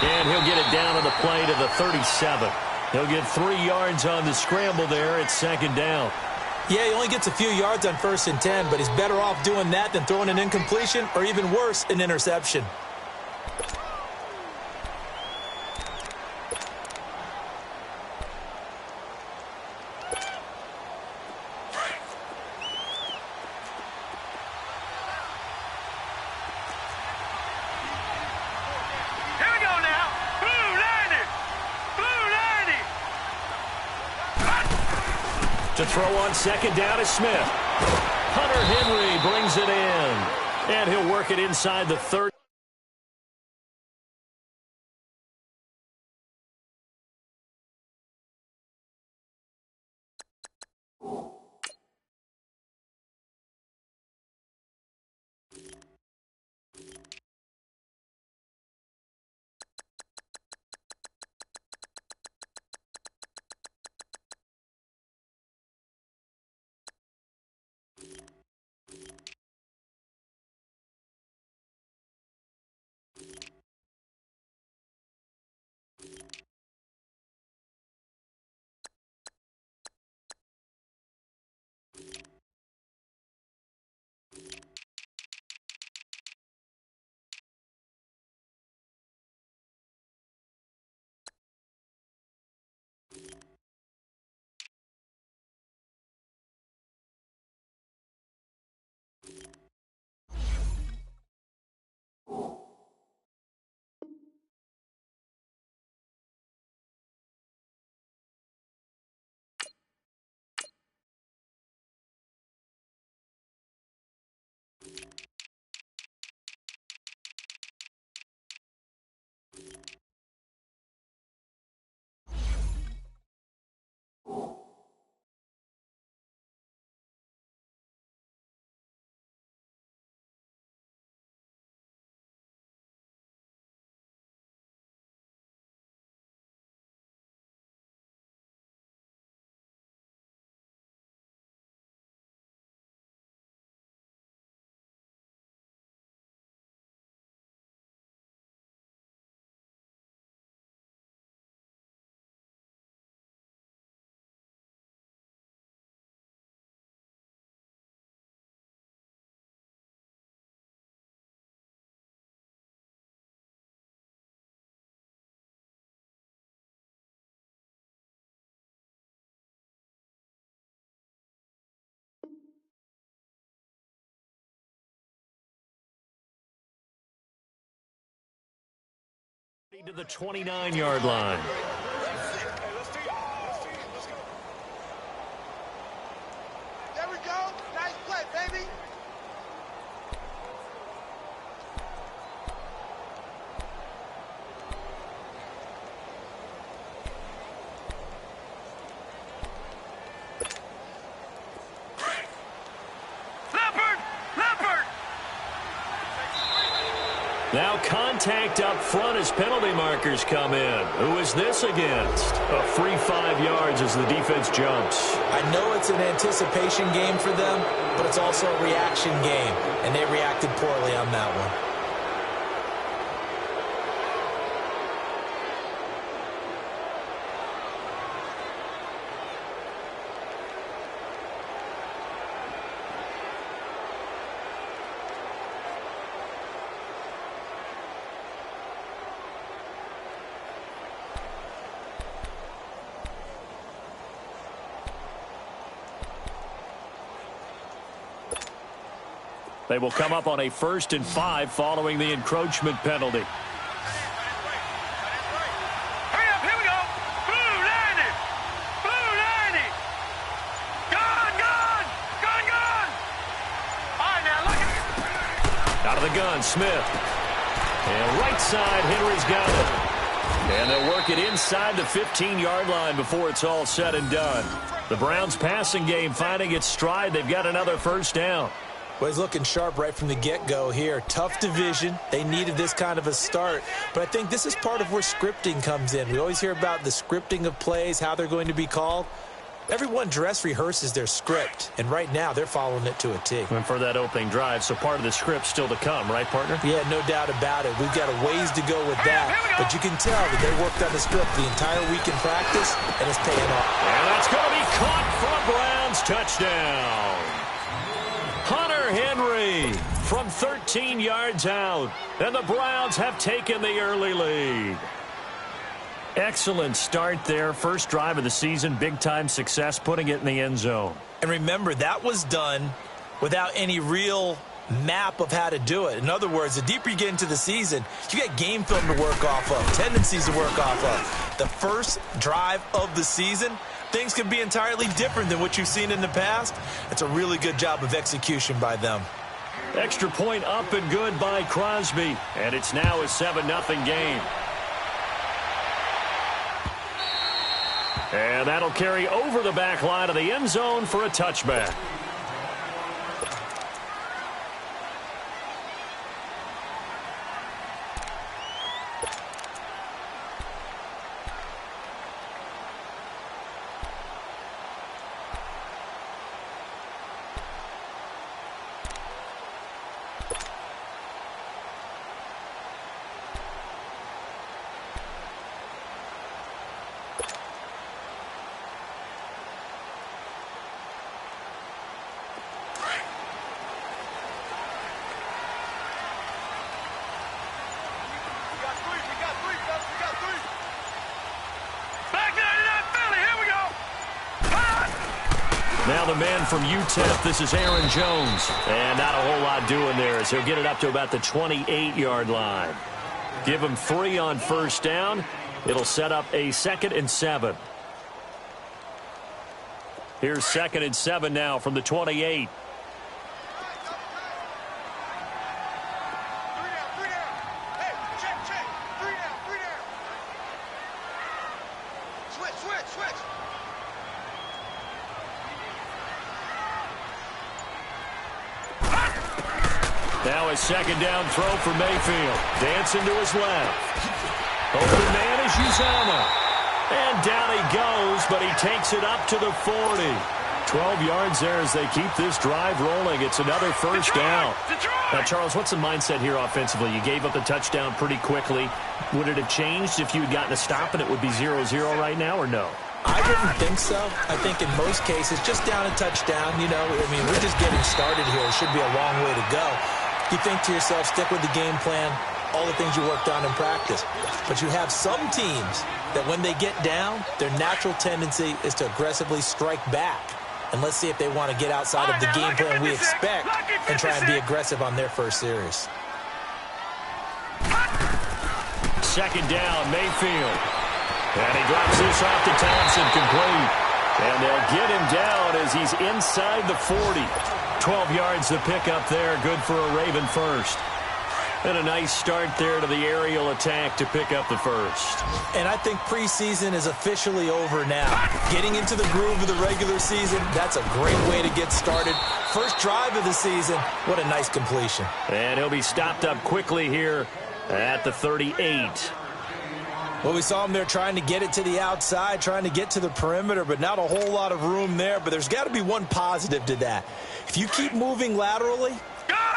And he'll get it down on the play to the 37. He'll get 3 yards on the scramble there. It's second down. Yeah, he only gets a few yards on 1st and 10, but he's better off doing that than throwing an incompletion or even worse, an interception. To throw on second down is Smith. Hunter Henry brings it in. And he'll work it inside the 30. To the 29-yard line. There we go. Nice play, baby. Now contact up front as penalty markers come in. Who is this against? A free 5 yards as the defense jumps. I know it's an anticipation game for them, but it's also a reaction game, and they reacted poorly on that one. They will come up on a 1st and 5 following the encroachment penalty. Hurry up, here we go. Blue 90. Blue 90. Gone. All right, now look at it. Out of the gun, Smith. And right side, Henry's got it. And they'll work it inside the 15-yard line before it's all said and done. The Browns passing game finding its stride. They've got another 1st down. Well, he's looking sharp right from the get-go here. Tough division. They needed this kind of a start. But I think this is part of where scripting comes in. We always hear about the scripting of plays, how they're going to be called. Everyone dress rehearses their script, and right now they're following it to a T. And for that opening drive, so part of the script still to come, right, partner? Yeah, no doubt about it. We've got a ways to go with that, but you can tell that they worked on the script the entire week in practice, and it's paying off. And that's going to be caught for a Browns touchdown. Hunter Henry from 13 yards out, and the Browns have taken the early lead. Excellent start there. First drive of the season, big-time success, putting it in the end zone. And remember, that was done without any real map of how to do it. In other words, the deeper you get into the season, you got game film to work off of, tendencies to work off of. The first drive of the season, things can be entirely different than what you've seen in the past. It's a really good job of execution by them. Extra point up and good by Crosby, and it's now a 7-0 game. And that'll carry over the back line of the end zone for a touchback. Now the man from UTEP, this is Aaron Jones. And not a whole lot doing there as he'll get it up to about the 28-yard line. Give him 3 on first down. It'll set up a 2nd and 7. Here's 2nd and 7 now from the 28. Now a 2nd down throw for Mayfield. Dancing to his left. Open man is Uzama. And down he goes, but he takes it up to the 40. 12 yards there as they keep this drive rolling. It's another first down. Now, Charles, what's the mindset here offensively? You gave up the touchdown pretty quickly. Would it have changed if you had gotten a stop and it would be 0-0 right now, or no? I wouldn't think so. I think in most cases, just down a touchdown, you know, I mean, we're just getting started here. It should be a long way to go. You think to yourself, stick with the game plan, all the things you worked on in practice. But you have some teams that when they get down, their natural tendency is to aggressively strike back. And let's see if they want to get outside of the game plan we expect and try and be aggressive on their first series. 2nd down, Mayfield. And he drops this off to Thompson, complete. And they'll get him down as he's inside the 40. 12 yards to pick up there, good for a Raven first. And a nice start there to the aerial attack to pick up the first. And I think preseason is officially over now. Getting into the groove of the regular season, that's a great way to get started. First drive of the season, what a nice completion. And he'll be stopped up quickly here at the 38. Well, we saw him there trying to get it to the outside, trying to get to the perimeter, but not a whole lot of room there. But there's got to be one positive to that. If you keep moving laterally,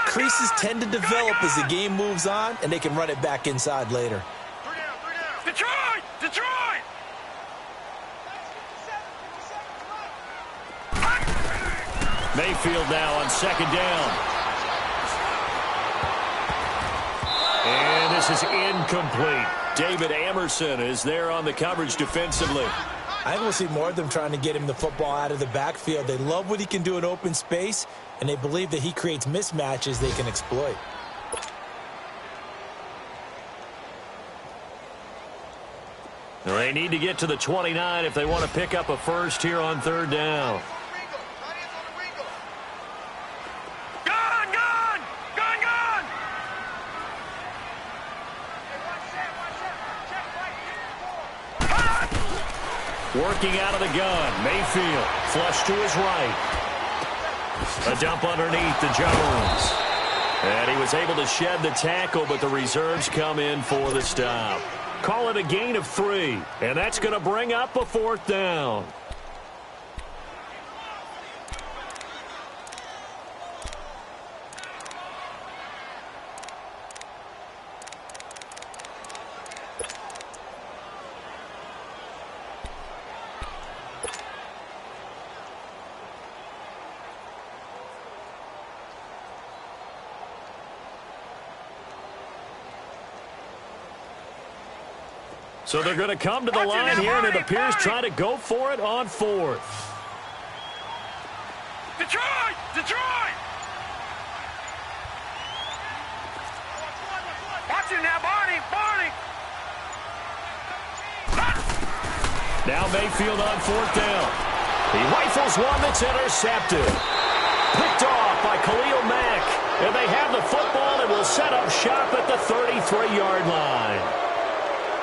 creases tend to develop as the game moves on, and they can run it back inside later. Detroit! Detroit! Mayfield now on 2nd down. And this is incomplete. David Amerson is there on the coverage defensively. I think we'll see more of them trying to get him the football out of the backfield. They love what he can do in open space, and they believe that he creates mismatches they can exploit. They need to get to the 29 if they want to pick up a first here on 3rd down. Working out of the gun, Mayfield, flush to his right. A dump underneath to Jones. And he was able to shed the tackle, but the reserves come in for the stop. Call it a gain of 3, and that's going to bring up a 4th down. So they're going to come to the line here, and it appears trying to go for it on fourth. Detroit! Detroit! Watch it now, Barney! Barney! Now Mayfield on fourth down. He rifles one that's intercepted. Picked off by Khalil Mack. And they have the football and will set up shop at the 33-yard line.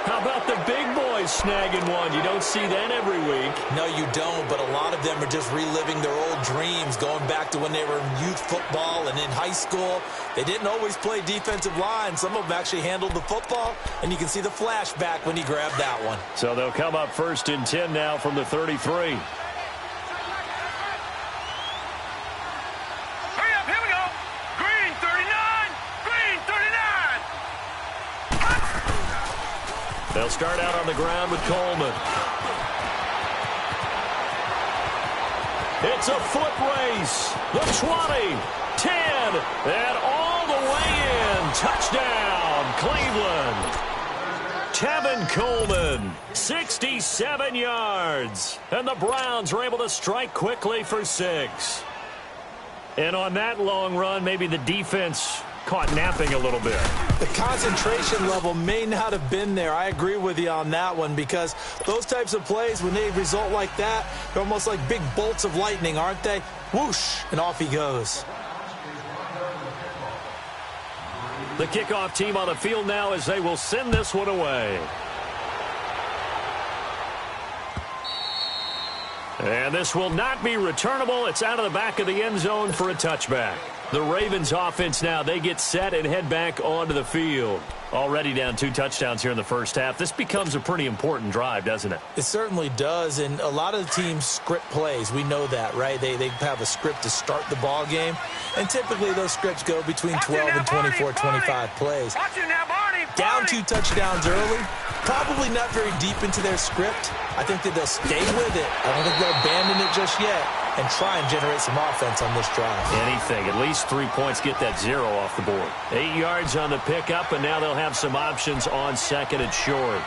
How about the big boys snagging one? You don't see that every week. No, you don't, but a lot of them are just reliving their old dreams, going back to when they were in youth football and in high school. They didn't always play defensive line. Some of them actually handled the football, and you can see the flashback when he grabbed that one. So they'll come up 1st and 10 now from the 33. They'll start out on the ground with Coleman. It's a foot race. The 20, 10, and all the way in. Touchdown, Cleveland. Tevin Coleman, 67 yards. And the Browns are able to strike quickly for 6. And on that long run, maybe the defense caught napping a little bit. The concentration level may not have been there. I agree with you on that one, because those types of plays, when they result like that, they're almost like big bolts of lightning, aren't they? Whoosh, and off he goes. The kickoff team on the field now as they will send this one away. And this will not be returnable. It's out of the back of the end zone for a touchback. The Ravens offense now, they get set and head back onto the field. Already down 2 touchdowns here in the first half. This becomes a pretty important drive, doesn't it? It certainly does, and a lot of the teams script plays. We know that, right? They have a script to start the ball game, and typically those scripts go between 12 and 24, 25 plays. Down 2 touchdowns early, probably not very deep into their script. I think that they'll stay with it. I don't think they'll abandon it just yet and try and generate some offense on this drive. Anything. At least 3 points, get that 0 off the board. 8 yards on the pickup, and now they'll have some options on 2nd and short.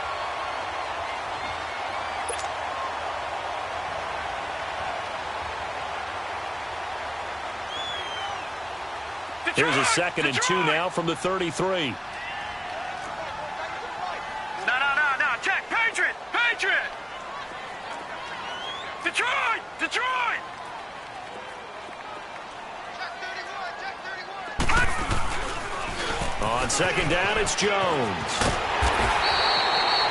Here's a 2nd and 2 now from the 33. No. Check. Patriot. Detroit. On 2nd down, it's Jones.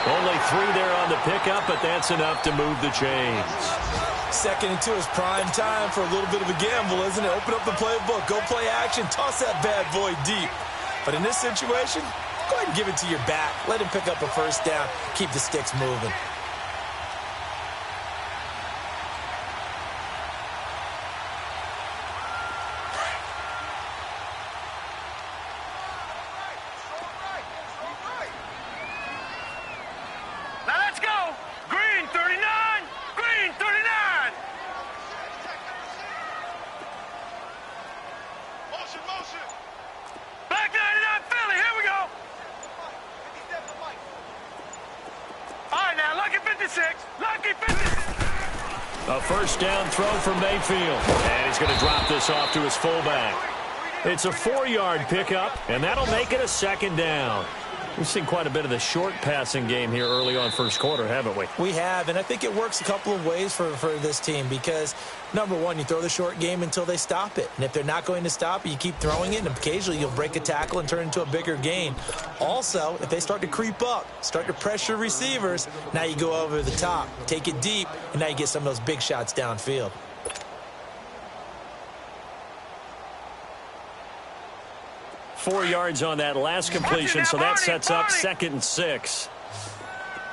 Only 3 there on the pickup, but that's enough to move the chains. 2nd and 2 is prime time for a little bit of a gamble, isn't it? Open up the playbook, go play action, toss that bad boy deep. But in this situation, go ahead and give it to your back. Let him pick up a 1st down, keep the sticks moving. A 1st down throw from Mayfield. And he's going to drop this off to his fullback. It's a 4-yard pickup, and that'll make it a 2nd down. We've seen quite a bit of the short passing game here early on first quarter, haven't we? We have, and I think it works a couple of ways for this team because, number one, you throw the short game until they stop it. And if they're not going to stop it, you keep throwing it, and occasionally you'll break a tackle and turn it into a bigger gain. Also, if they start to creep up, start to pressure receivers, now you go over the top, take it deep, and now you get some of those big shots downfield. Four yards on that last completion, so that sets up 2nd and 6.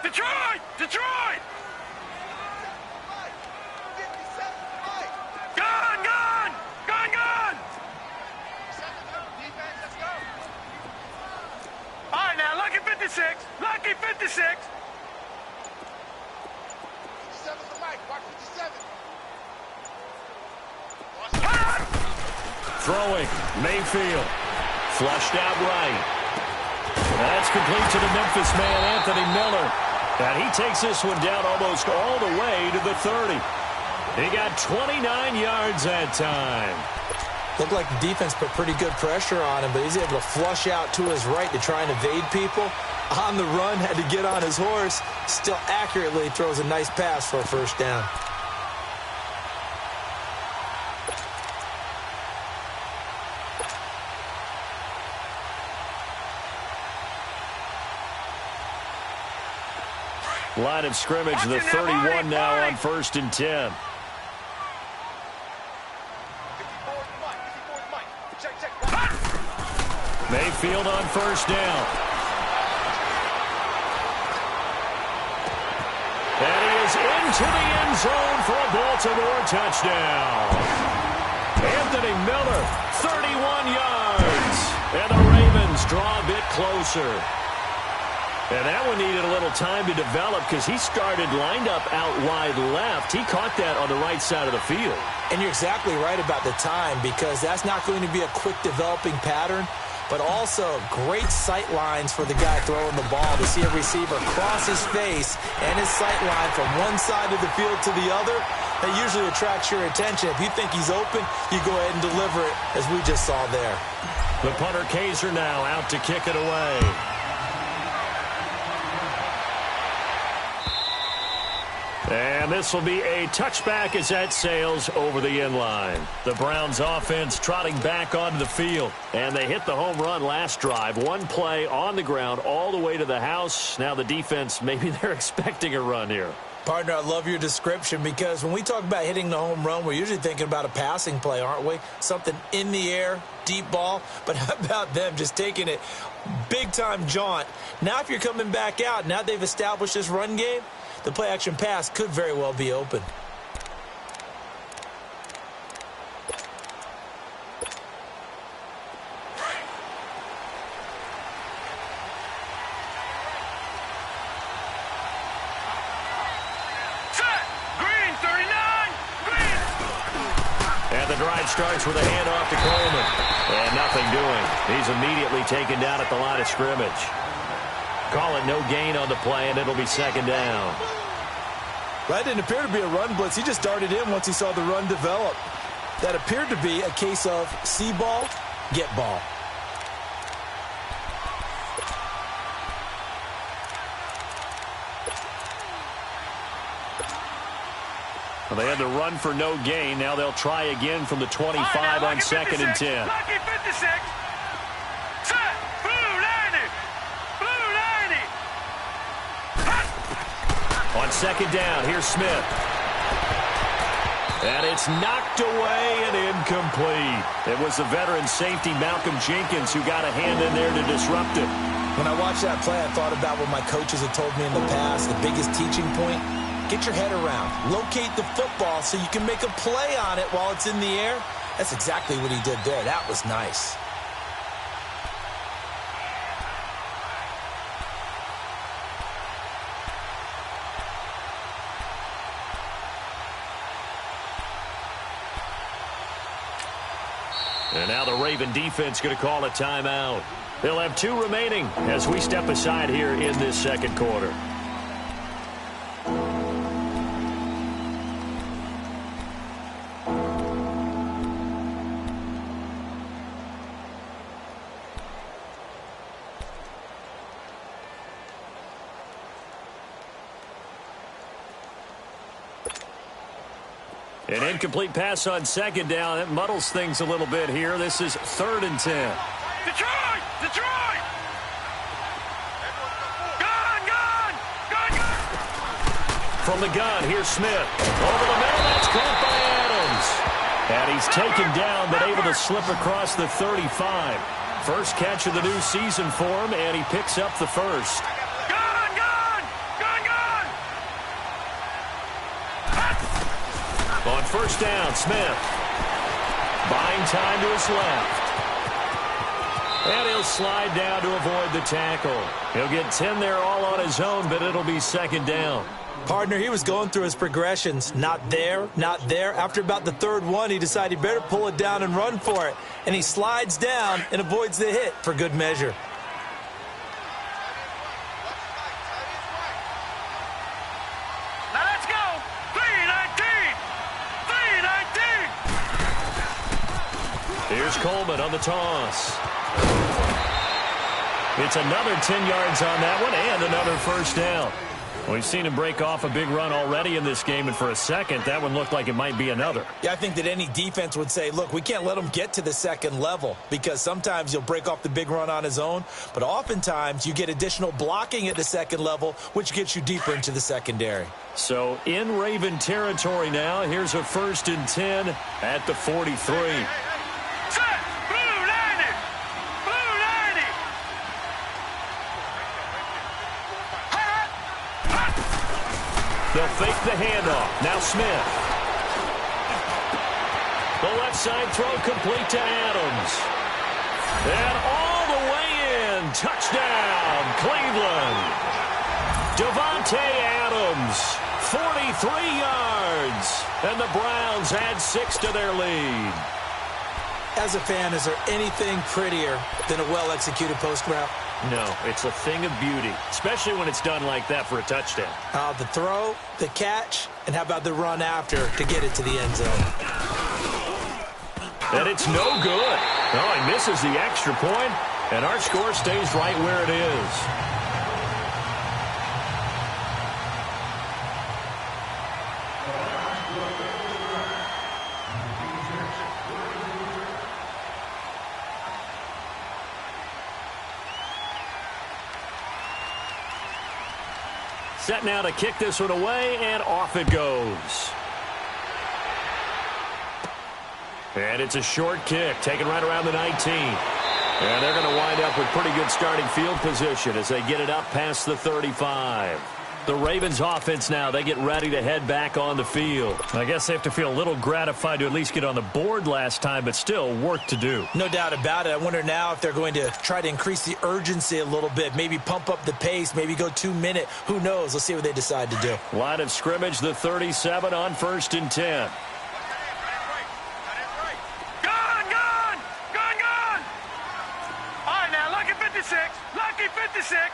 Detroit! Detroit! Gun! Gun! Gun! Gun! All right, now, lucky 56. Lucky 56. 57's the mic. Watch 57. Throwing, Mayfield. Flushed out right. That's complete to the Memphis man, Anthony Miller. And he takes this one down almost all the way to the 30. He got 29 yards that time. Looked like the defense put pretty good pressure on him, but he's able to flush out to his right to try and evade people. On the run, had to get on his horse. Still accurately throws a nice pass for a first down. Line of scrimmage, the 31 now on 1st and 10. Mayfield on first down. And he is into the end zone for a Baltimore touchdown. Anthony Miller, 31 yards. And the Ravens draw a bit closer. And that one needed a little time to develop because he started lined up out wide left. He caught that on the right side of the field. And you're exactly right about the time because that's not going to be a quick developing pattern, but also great sight lines for the guy throwing the ball to see a receiver cross his face and his sight line from one side of the field to the other. That usually attracts your attention. If you think he's open, you go ahead and deliver it, as we just saw there. The punter Kaiser now out to kick it away. And this will be a touchback as that sails over the end line. The Browns offense trotting back onto the field. And they hit the home run last drive. One play on the ground all the way to the house. Now the defense, maybe they're expecting a run here. Partner, I love your description because when we talk about hitting the home run, we're usually thinking about a passing play, aren't we? Something in the air, deep ball. But how about them just taking it big-time jaunt? Now if you're coming back out, now they've established this run game, the play-action pass could very well be open. And the drive starts with a handoff to Coleman. And nothing doing. He's immediately taken down at the line of scrimmage. Call it no gain on the play, and it'll be second down. That didn't appear to be a run blitz. He just darted in once he saw the run develop. That appeared to be a case of see ball, get ball. Well, they had the run for no gain. Now they'll try again from the 25 on 2nd and 10. Lucky 56. Set. Blue 90. Blue 90. On 2nd down, here's Smith. And it's knocked away and incomplete. It was the veteran safety Malcolm Jenkins who got a hand in there to disrupt it. When I watched that play, I thought about what my coaches had told me in the past. The biggest teaching point, get your head around. Locate the football so you can make a play on it while it's in the air. That's exactly what he did there. That was nice. And now the Raven defense going to call a timeout. They'll have 2 remaining as we step aside here in this second quarter. An incomplete pass on 2nd down. That muddles things a little bit here. This is 3rd and 10. Detroit! Detroit! Gun! Gun! Gun! Gun! From the gun, here's Smith. Over the middle, that's caught by Adams. And he's taken down, but able to slip across the 35. First catch of the new season for him, and he picks up the first. Gun! Gun! Gun! Gun! On 1st down, Smith. Buying time to his left. And he'll slide down to avoid the tackle. He'll get 10 there all on his own, but it'll be 2nd down. Partner, he was going through his progressions. Not there, not there. After about the 3rd one, he decided he better pull it down and run for it. And he slides down and avoids the hit for good measure. Here's Coleman on the toss. It's another 10 yards on that one and another first down. We've seen him break off a big run already in this game, and for a second, that one looked like it might be another. Yeah, I think that any defense would say, look, we can't let him get to the second level because sometimes he'll break off the big run on his own, but oftentimes you get additional blocking at the second level, which gets you deeper into the secondary. So in Raven territory now, here's a 1st and 10 at the 43. They'll fake the handoff. Now Smith. The left side throw complete to Adams. And all the way in. Touchdown, Cleveland. Devontae Adams, 43 yards. And the Browns add 6 to their lead. As a fan, is there anything prettier than a well-executed post route? No, it's a thing of beauty, especially when it's done like that for a touchdown. The throw, the catch, and how about the run after to get it to the end zone? And it's no good. Oh, he misses the extra point, and our score stays right where it is. Set now to kick this one away, and off it goes. And it's a short kick, taken right around the 19. And they're going to wind up with pretty good starting field position as they get it up past the 35. The Ravens offense now, they get ready to head back on the field. I guess they have to feel a little gratified to at least get on the board last time, but still work to do. No doubt about it. I wonder now if they're going to try to increase the urgency a little bit, maybe pump up the pace, maybe go 2-minute. Who knows? Let's see what they decide to do. Line of scrimmage, the 37 on 1st and 10. Gone! All right, now, lucky 56. Lucky 56.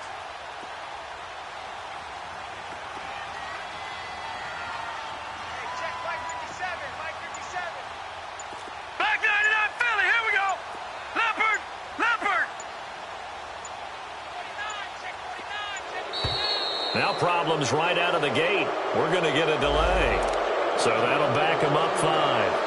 Now problems right out of the gate. We're going to get a delay. So that'll back him up 5.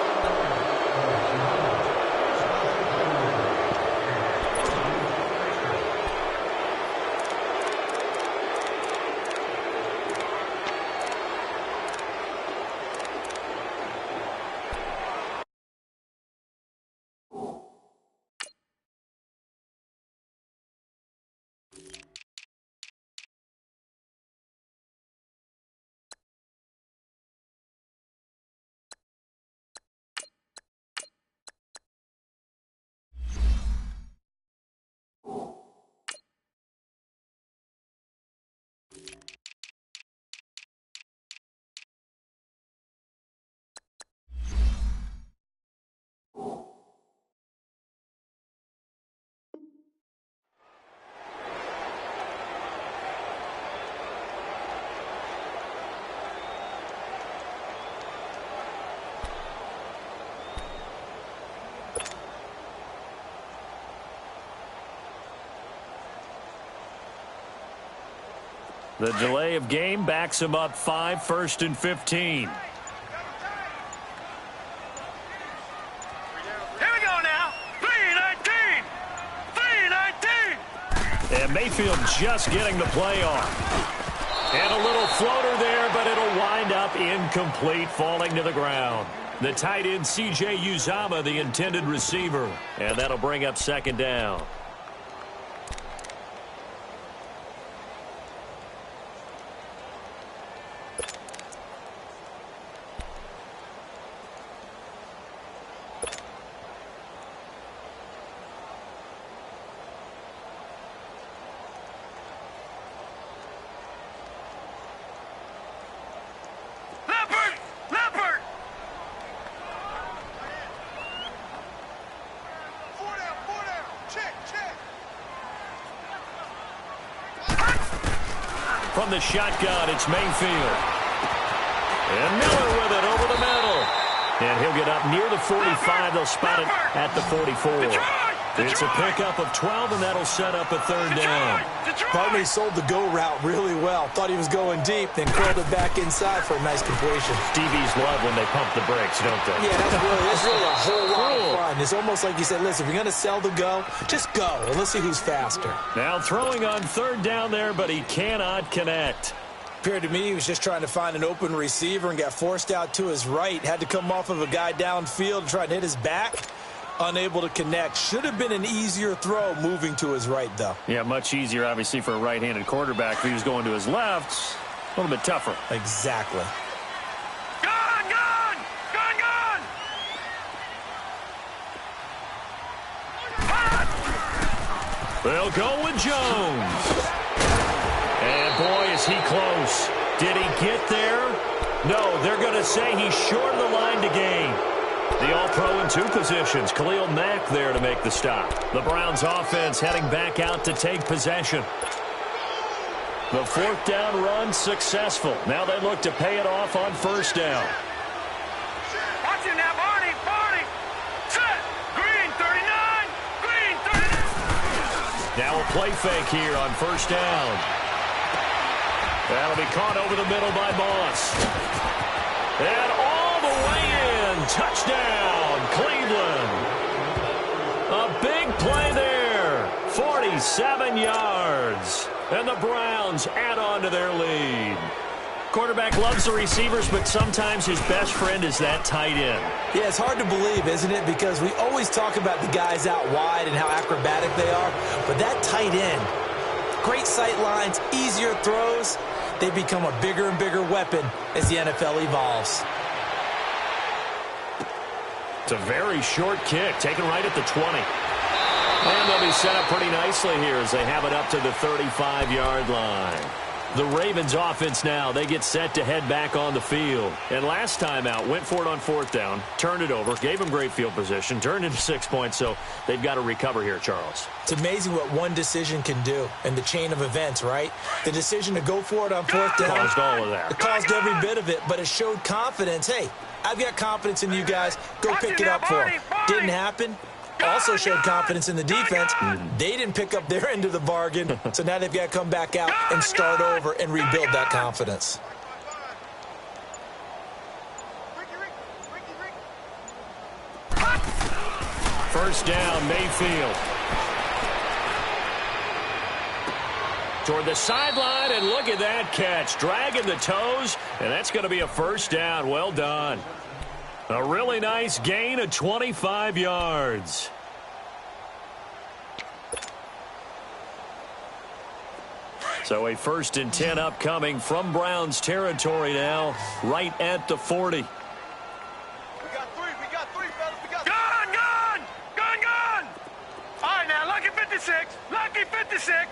The delay of game backs him up 5, 1st and 15. Here we go now. 3-19. 3-19. And Mayfield just getting the play off. And a little floater there, but it'll wind up incomplete, falling to the ground. The tight end, C.J. Uzama, the intended receiver. And that'll bring up 2nd down. From the shotgun, it's Mayfield. And Miller with it over the middle. And he'll get up near the 45. They'll spot it at the 44. It's a pickup of 12, and that'll set up a third down. Partner sold the go route really well. Thought he was going deep, then curled it back inside for a nice completion. DBs love when they pump the brakes, don't they? Yeah, that's really a whole lot of fun. It's almost like you said, listen, if you're going to sell the go, just go, and let's see who's faster. Now throwing on third down there, but he cannot connect. Appeared to me he was just trying to find an open receiver and got forced out to his right. Had to come off of a guy downfield and try to hit his back. Unable to connect. Should have been an easier throw moving to his right, though. Yeah, much easier, obviously, for a right-handed quarterback. If he was going to his left, a little bit tougher. Exactly. Gone, gone! Gone, gone! They'll go with Jones. And, boy, is he close. Did he get there? No, they're going to say he's short of the line to gain. The All-Pro in two positions. Khalil Mack there to make the stop. The Browns offense heading back out to take possession. The fourth down run successful. Now they look to pay it off on first down. Watch him now, Barney, Barney! Set! Green 39! Green 39! Now a play fake here on first down. That'll be caught over the middle by Moss. And all the way in. Touchdown, Cleveland. A big play there. 47 yards. And the Browns add on to their lead. Quarterback loves the receivers, but sometimes his best friend is that tight end. Yeah, it's hard to believe, isn't it? Because we always talk about the guys out wide and how acrobatic they are. But that tight end, great sight lines, easier throws, they become a bigger and bigger weapon as the NFL evolves. It's a very short kick, taken right at the 20. And they'll be set up pretty nicely here as they have it up to the 35-yard line. The Ravens offense now, they get set to head back on the field. And last time out, went for it on fourth down, turned it over, gave them great field position, turned into 6 points, so they've got to recover here, Charles. It's amazing what one decision can do in the chain of events, right? The decision to go for it on fourth down. Caused all of that. It caused every bit of it, but it showed confidence. Hey, I've got confidence in you guys. Go pick it up for them. Didn't happen. Also showed confidence in the defense. They didn't pick up their end of the bargain, so now they've got to come back out and start over and rebuild that confidence. First down, Mayfield. Toward the sideline, and look at that catch. Dragging the toes, and that's going to be a first down. Well done. A really nice gain of 25 yards. So a 1st and 10 upcoming from Browns territory now, right at the 40. We got three, fellas. We got three. Gone, gone! Gone, gone! All right, now, lucky 56. Lucky 56.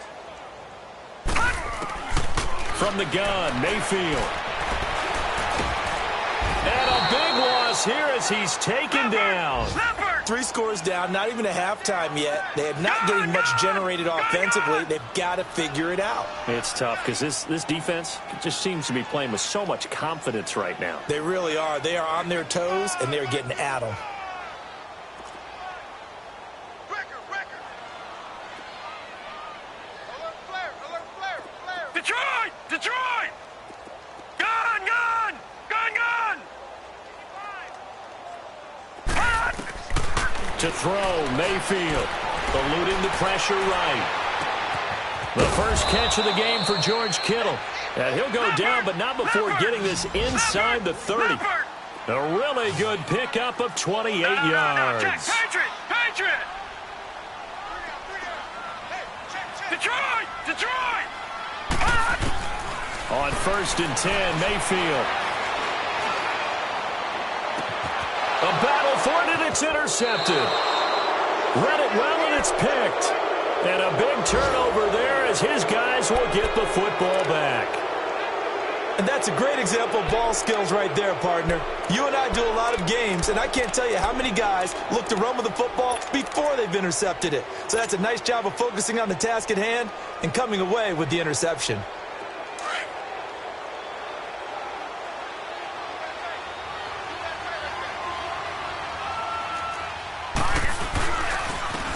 From the gun, Mayfield. And a big loss here as he's taken down. 3 scores down, not even a halftime yet. They are not getting much generated offensively. They've got to figure it out. It's tough because this defense just seems to be playing with so much confidence right now. They really are. They are on their toes, and they're getting at them. Detroit! Detroit! Gone, gone! Gone, gone! To throw, Mayfield. Eluding the pressure right. The first catch of the game for George Kittle. And he'll go down, but not before getting this inside the 30. A really good pickup of 28 yards. Patriot! Patriot! Detroit! Detroit! On 1st and 10, Mayfield. A battle for it, and it's intercepted. Read it well, and it's picked. And a big turnover there as his guys will get the football back. And that's a great example of ball skills right there, partner. You and I do a lot of games, and I can't tell you how many guys look to run with the football before they've intercepted it. So that's a nice job of focusing on the task at hand and coming away with the interception.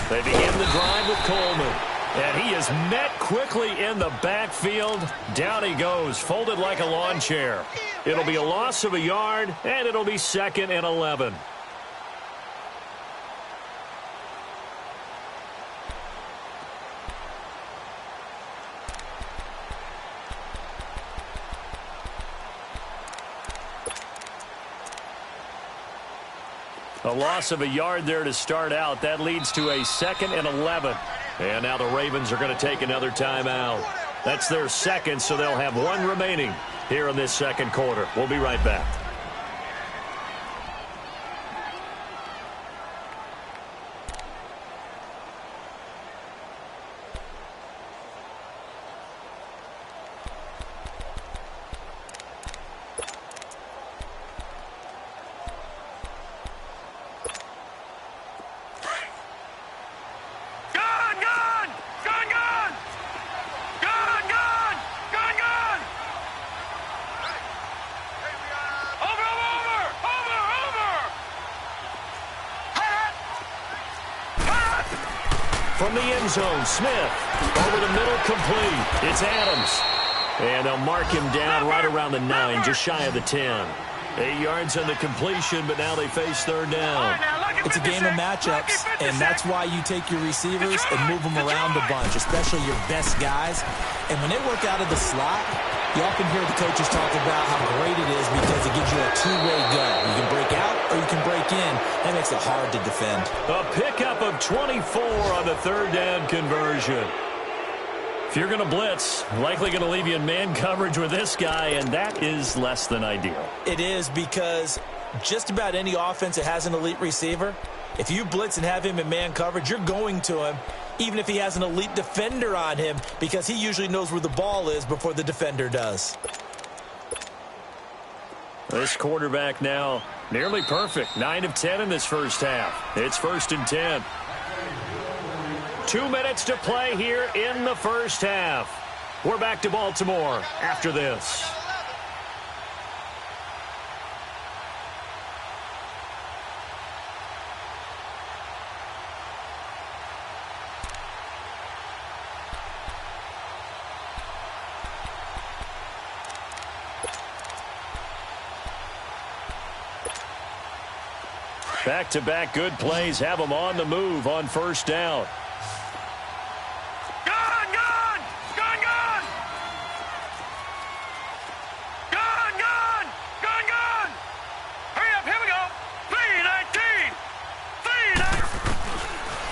They begin the drive with Coleman. And he is met quickly in the backfield. Down he goes, folded like a lawn chair. It'll be a loss of a yard, and it'll be 2nd and 11. A loss of a yard there to start out. That leads to a 2nd and 11. And now the Ravens are going to take another timeout. That's their second, so they'll have one remaining here in this second quarter. We'll be right back. From the end zone, Smith over the middle, complete. It's Adams. And they'll mark him down right around the 9, just shy of the 10. 8 yards on the completion, but now they face third down. It's a game of matchups, and that's why you take your receivers and move them around a bunch, especially your best guys. And when they work out of the slot, you often hear the coaches talk about how great it is because it gives you a two-way go. You can break out or you can break in. That makes it hard to defend. A pickup of 24 on the third down conversion. If you're going to blitz, likely going to leave you in man coverage with this guy, and that is less than ideal. It is because just about any offense that has an elite receiver, if you blitz and have him in man coverage, you're going to him, even if he has an elite defender on him, because he usually knows where the ball is before the defender does. This quarterback now nearly perfect. 9 of 10 in this first half. It's 1st and 10. 2 minutes to play here in the first half. We're back to Baltimore after this. Back-to-back good plays have them on the move on first down.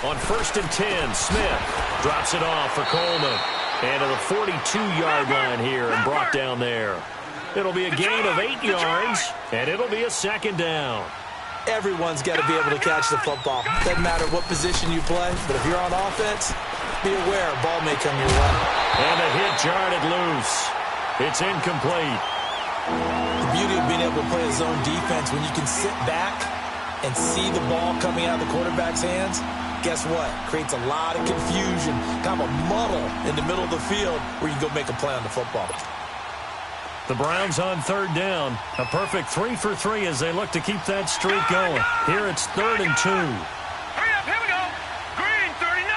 On 1st and 10, Smith drops it off for Coleman. And to the 42-yard line here and brought down there. It'll be a gain of 8 yards, and it'll be a 2nd down. Everyone's got to be able to catch the football. Doesn't matter what position you play, but if you're on offense, be aware a ball may come your way. And a hit jarred it loose. It's incomplete. The beauty of being able to play a zone defense when you can sit back and see the ball coming out of the quarterback's hands, guess what? Creates a lot of confusion, kind of a muddle in the middle of the field where you go make a play on the football. The Browns on third down. A perfect 3 for 3 as they look to keep that streak going. Here it's 3rd and 2. Hurry up, here we go. Green 39,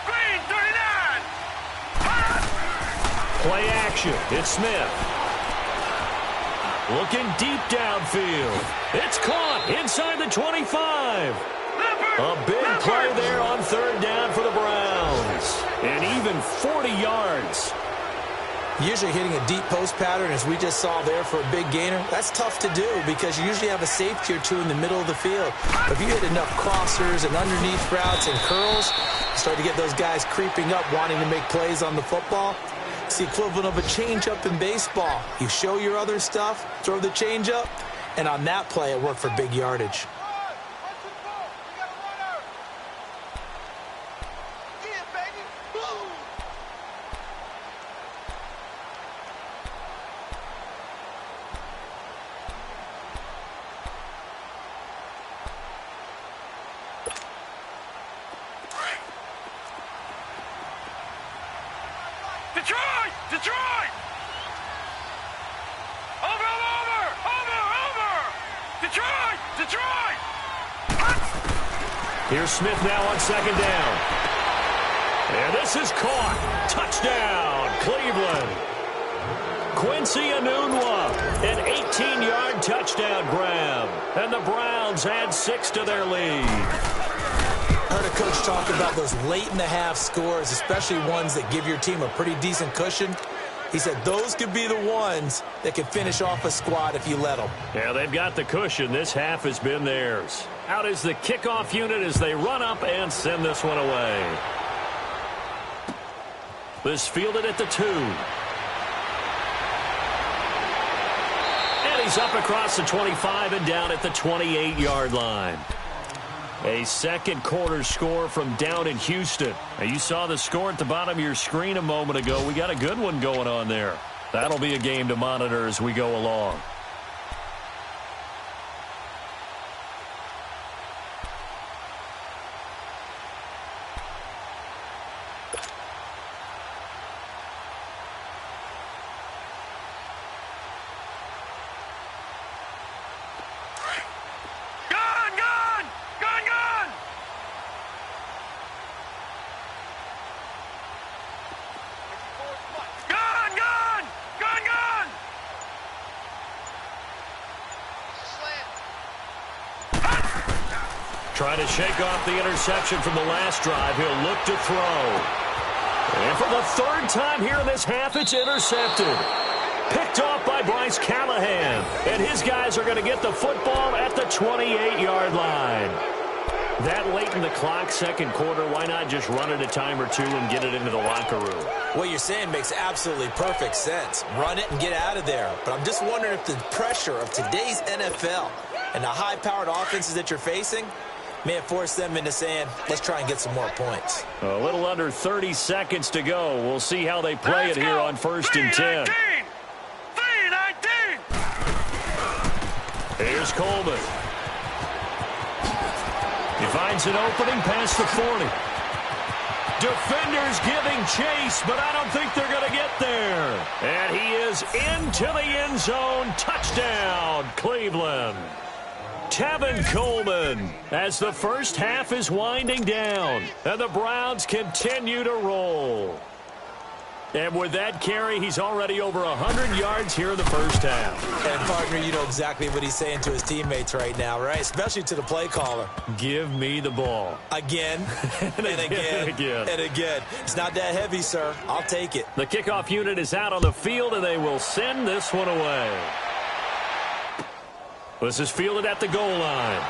green 39. Play action. It's Smith. Looking deep downfield. It's caught inside the 25. A big play there on third down for the Browns. And even 40 yards. Usually hitting a deep post pattern, as we just saw there for a big gainer, that's tough to do because you usually have a safety or two in the middle of the field. But if you hit enough crossers and underneath routes and curls, you start to get those guys creeping up, wanting to make plays on the football. It's the equivalent of a changeup in baseball. You show your other stuff, throw the changeup, and on that play, it worked for big yardage. Detroit! Detroit! Over! Detroit! Detroit! Here's Smith now on second down. And this is caught. Touchdown, Cleveland. Quincy Enunwa, an 18-yard touchdown grab. And the Browns add 6 to their lead. Heard a coach talk about those late-in-the-half scores, especially ones that give your team a pretty decent cushion. He said those could be the ones that can finish off a squad if you let them. Yeah, they've got the cushion. This half has been theirs. Out is the kickoff unit as they run up and send this one away. This fielded at the 2. And he's up across the 25 and down at the 28-yard line. A second quarter score from down in Houston. Now, you saw the score at the bottom of your screen a moment ago. We got a good one going on there. That'll be a game to monitor as we go along. Trying to shake off the interception from the last drive. He'll look to throw. And for the third time here in this half, it's intercepted. Picked off by Bryce Callahan. And his guys are going to get the football at the 28-yard line. That late in the clock, second quarter, why not just run it a time or two and get it into the locker room? What you're saying makes absolutely perfect sense. Run it and get out of there. But I'm just wondering if the pressure of today's NFL and the high-powered offenses that you're facing may have forced them into saying, let's try and get some more points. A little under 30 seconds to go. We'll see how they play it here on 1st and 10. 3-19. Here's Coleman. He finds an opening past the 40. Defenders giving chase, but I don't think they're going to get there. And he is into the end zone. Touchdown, Cleveland. Tevin Coleman as the first half is winding down. And the Browns continue to roll. And with that carry, he's already over 100 yards here in the first half. And, partner, you know exactly what he's saying to his teammates right now, right? Especially to the play caller. Give me the ball. Again, and again, and again. It's not that heavy, sir. I'll take it. The kickoff unit is out on the field, and they will send this one away. This is fielded at the goal line.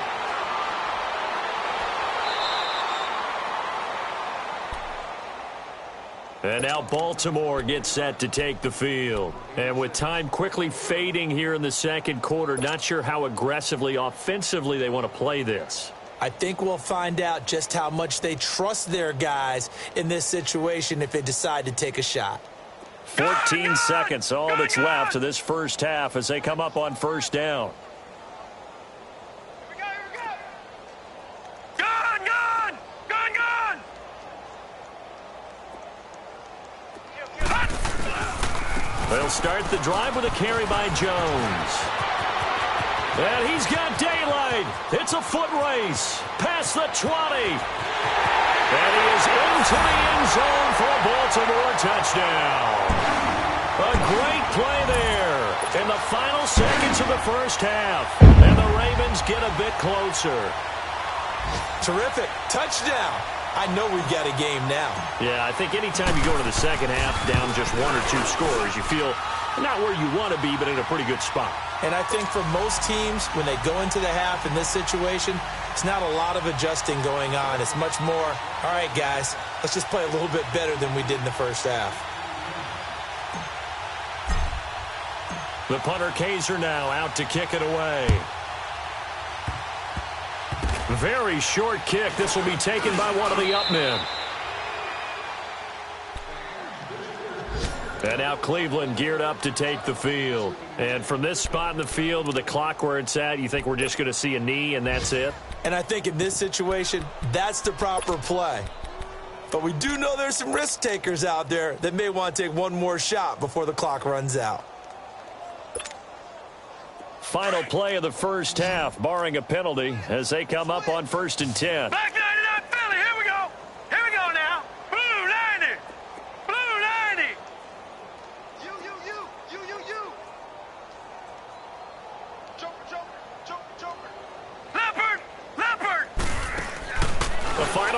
And now Baltimore gets set to take the field. And with time quickly fading here in the second quarter, not sure how aggressively, offensively they want to play this. I think we'll find out just how much they trust their guys in this situation if they decide to take a shot. 14 seconds, all that's left of this first half as they come up on first down. They'll start the drive with a carry by Jones. And he's got daylight. It's a foot race. Past the 20. And he is into the end zone for a Baltimore touchdown. A great play there in the final seconds of the first half. And the Ravens get a bit closer. Terrific. Touchdown. I know we've got a game now. Yeah, I think anytime you go into the second half down just 1 or 2 scores, you feel not where you want to be, but in a pretty good spot. And I think for most teams, when they go into the half in this situation, it's not a lot of adjusting going on. It's much more, all right, guys, let's just play a little bit better than we did in the first half. The punter Kaiser now out to kick it away. Very short kick. This will be taken by one of the up men. And now Cleveland geared up to take the field. And from this spot in the field with the clock where it's at, you think we're just going to see a knee and that's it? And I think in this situation, that's the proper play. But we do know there's some risk takers out there that may want to take one more shot before the clock runs out. Final play of the first half, barring a penalty, as they come up on 1st and 10. Back that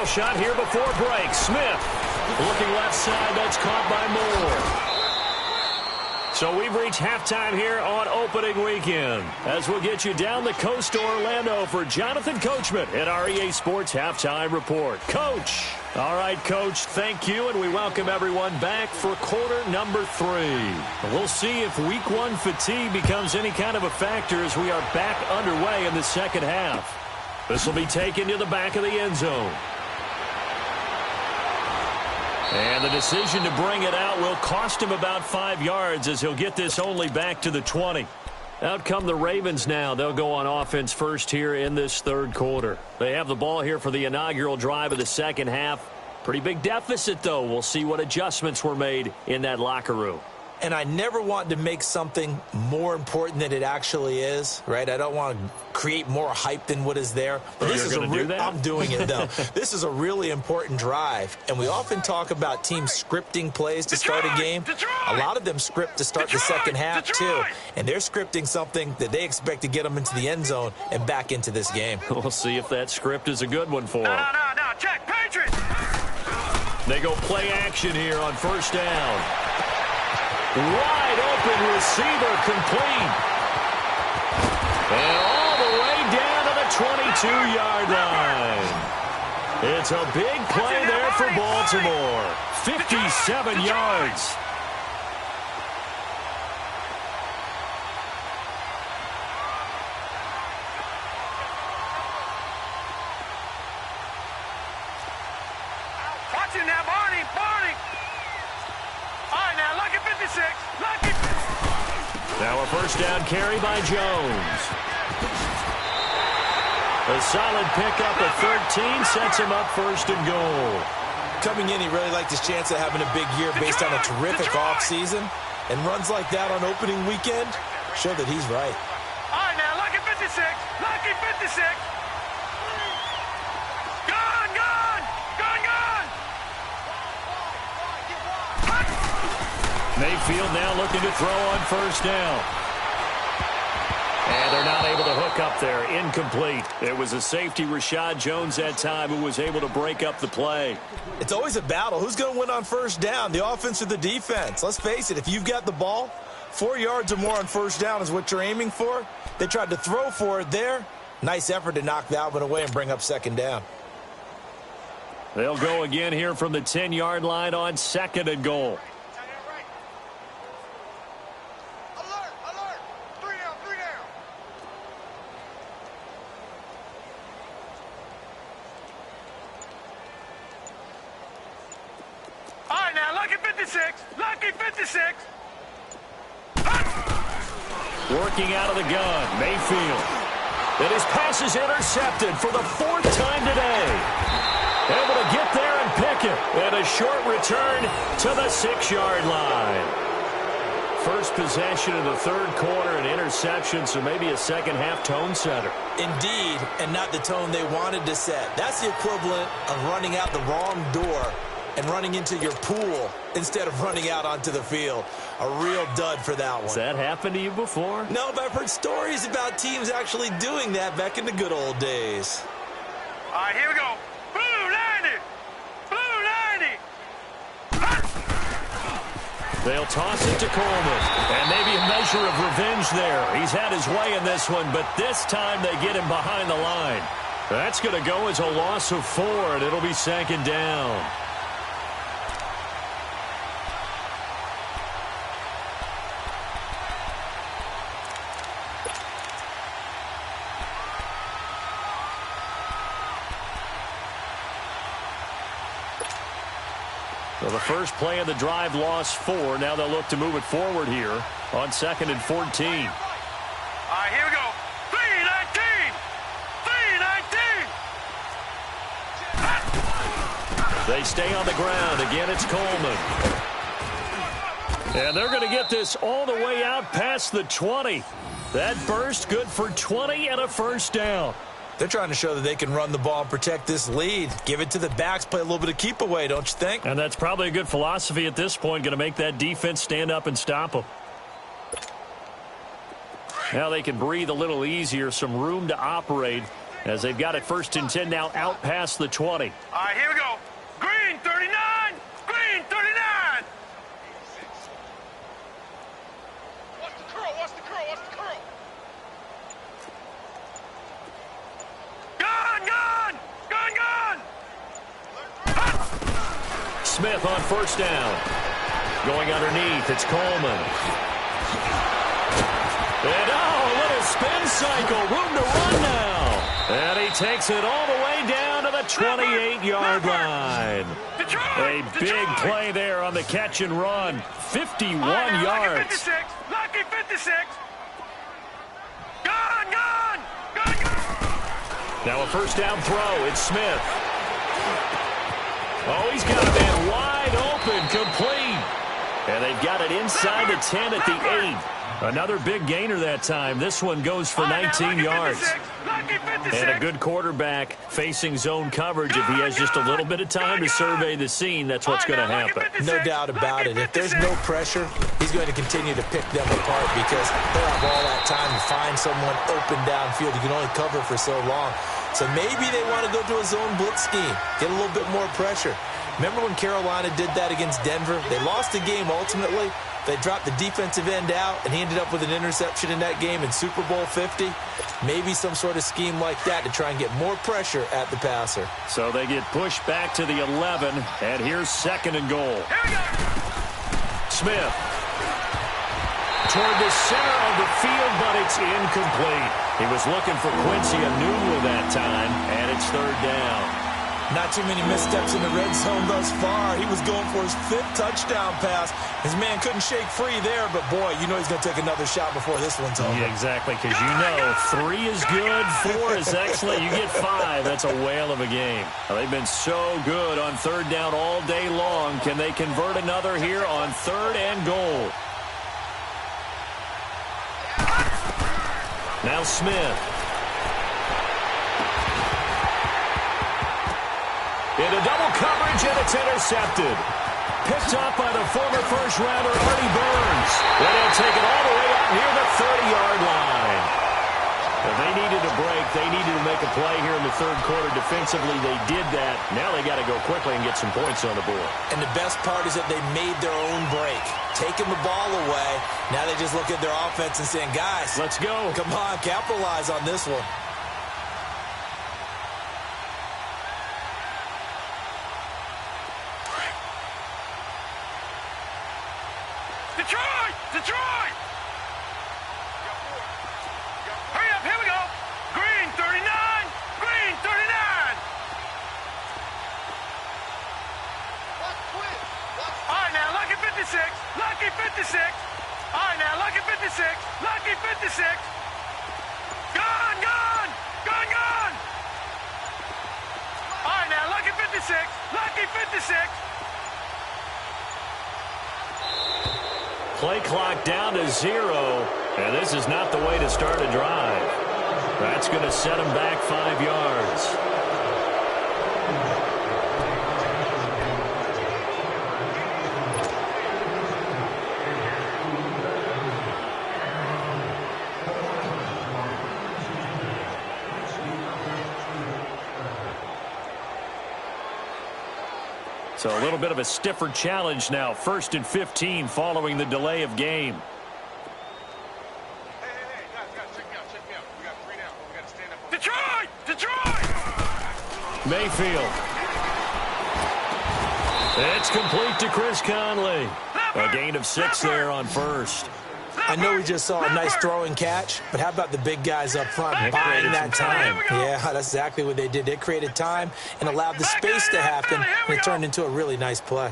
Final shot here before break. Smith looking left side. That's caught by Moore. So we've reached halftime here on opening weekend. As we'll get you down the coast to Orlando for Jonathan Coachman at our EA Sports Halftime Report. Coach. All right, Coach, thank you, and we welcome everyone back for quarter number 3. We'll see if week 1 fatigue becomes any kind of a factor as we are back underway in the second half. This will be taken to the back of the end zone. And the decision to bring it out will cost him about 5 yards as he'll get this only back to the 20. Out come the Ravens now. They'll go on offense first here in this third quarter. They have the ball here for the inaugural drive of the second half. Pretty big deficit, though. We'll see what adjustments were made in that locker room. And I never want to make something more important than it actually is, right? I don't want to create more hype than what is there. But this is I'm doing it, though. This is a really important drive. And we often talk about teams scripting plays to start a game. A lot of them script to start the second half, too. And they're scripting something that they expect to get them into the end zone and back into this game. We'll see if that script is a good one for them. No. Check, Patriots. They go play action here on first down. Wide open receiver complete. And all the way down to the 22-yard line. It's a big play there for Baltimore. 57 yards. Watch it now, Barney. All right, now, lucky 56. Lucky. Now a first down carry by Jones. A solid pickup of 13 sets him up first and goal. Coming in, he really liked his chance of having a big year based on a terrific offseason. And runs like that on opening weekend show that he's right. All right, now, lucky 56. Lucky 56. Mayfield now looking to throw on first down. And they're not able to hook up there. Incomplete. It was a safety, Rashad Jones, that time, who was able to break up the play. It's always a battle. Who's going to win on first down, the offense or the defense? Let's face it, if you've got the ball, 4 yards or more on first down is what you're aiming for. They tried to throw for it there. Nice effort to knock that one away and bring up second down. They'll go again here from the 10-yard line on second and goal. Lucky 56. Working out of the gun, Mayfield. And his pass is intercepted for the 4th time today. Able to get there and pick it. And a short return to the 6-yard line. First possession of the third quarter, an interception, so maybe a second-half tone setter. Indeed, and not the tone they wanted to set. That's the equivalent of running out the wrong door and running into your pool instead of running out onto the field. A real dud for that one. Has that happened to you before? No, but I've heard stories about teams actually doing that back in the good old days. All right, here we go. Blue 90. Blue 90. They'll toss it to Coleman. And maybe a measure of revenge there. He's had his way in this one, but this time they get him behind the line. That's going to go as a loss of 4, and it'll be second down. So the first play of the drive lost 4. Now they'll look to move it forward here on 2nd and 14. All right, here we go. 3-19. 3-19. They stay on the ground. Again, it's Coleman. And they're going to get this all the way out past the 20. That burst good for 20 and a first down. They're trying to show that they can run the ball and protect this lead. Give it to the backs, play a little bit of keep away, don't you think? And that's probably a good philosophy at this point, going to make that defense stand up and stop them. Now they can breathe a little easier, some room to operate as they've got it 1st and 10 now out past the 20. All right, here we go. Green 39. Green 39. Watch the curl, watch the curl, watch the curl. Gun, gun. Gun, gun. Smith on 1st down. Going underneath, it's Coleman. And a little spin cycle, room to run now. And he takes it all the way down to the 28-yard line. A big play there on the catch and run. 51 yards. Lucky 56. Lucky 56. Gun, gun. Gun, gun. Now a 1st down throw. It's Smith. Oh, he's got a man wide open, complete. And they've got it inside the 10 at the 8. Another big gainer that time. This one goes for 19 yards. And a good quarterback facing zone coverage. If he has just a little bit of time to survey the scene, that's what's going to happen. No doubt about it. If there's no pressure, he's going to continue to pick them apart because they'll have all that time to find someone open downfield. You can only cover for so long. So maybe they want to go to a zone blitz scheme, get a little bit more pressure. Remember when Carolina did that against Denver? They lost the game ultimately. They dropped the defensive end out, and he ended up with an interception in that game in Super Bowl 50. Maybe some sort of scheme like that to try and get more pressure at the passer. So they get pushed back to the 11, and here's 2nd and goal. Smith toward the center of the field, but it's incomplete. He was looking for Quincy Enunwa that time, and it's 3rd down. Not too many missteps in the red zone thus far. He was going for his 5th touchdown pass. His man couldn't shake free there, but boy, you know he's going to take another shot before this one's over. Yeah, exactly, because you know 3 is good, 4 is excellent. You get 5, that's a whale of a game. Well, they've been so good on 3rd down all day long. Can they convert another here on 3rd and goal? Now Smith. Into double coverage, and it's intercepted. Picked up by the former first-rounder Artie Burns. And he'll take it all the way out near the 30-yard line. Well, they needed a break. They needed to make a play here in the 3rd quarter. Defensively, they did that. Now they got to go quickly and get some points on the board. And the best part is that they made their own break. Taking the ball away. Now they just look at their offense and saying, guys, let's go. Come on, capitalize on this one. Detroit! Detroit! Hurry up, here we go. Green 39. Green 39. All right, now, lucky 56. Lucky 56. All right, now, lucky 56. Lucky 56. Gun, gun. Gun, gun. All right, now, lucky 56. Lucky 56. Play clock down to 0, and this is not the way to start a drive. That's going to set them back 5 yards. So a little bit of a stiffer challenge now. 1st and 15 following the delay of game. Hey, guys, check me out. We got 3 down. We got to stand up. Detroit! Detroit! Mayfield. It's complete to Chris Conley. A gain of 6 there on 1st. I know we just saw a nice throwing catch, but how about the big guys up front buying that time? Yeah, that's exactly what they did. They created time and allowed the space to happen, and it turned into a really nice play.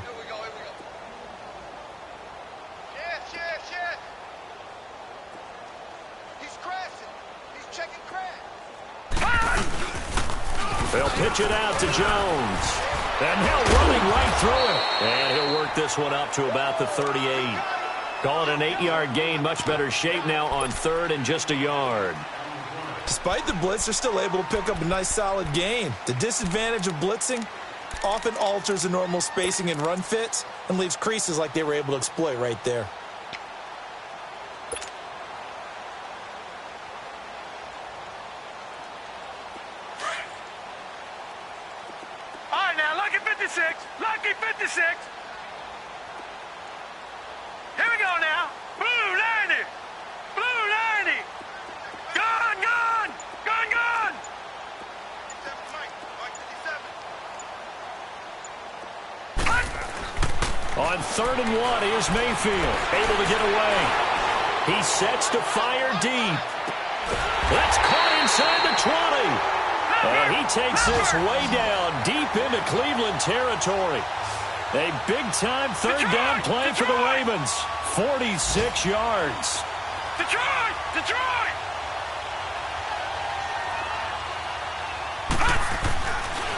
Yes. He's crashing. He's checking crash. They'll pitch it out to Jones. And now running right through it. And he'll work this one up to about the 38. Call it an 8-yard gain. Much better shape now on 3rd and just a yard. Despite the blitz, they're still able to pick up a nice solid gain. The disadvantage of blitzing often alters the normal spacing and run fits and leaves creases like they were able to exploit right there. 56. Lucky 56. Here we go now. Blue 90. Blue 90. Gone, gone. Gone, gone. 57 Mike. Mike 57. On 3rd and 1, here's Mayfield, able to get away. He sets to fire deep. That's caught inside the 20. And he takes this way down deep into Cleveland territory. A big-time 3rd down play for the Ravens. 46 yards. Detroit! Detroit!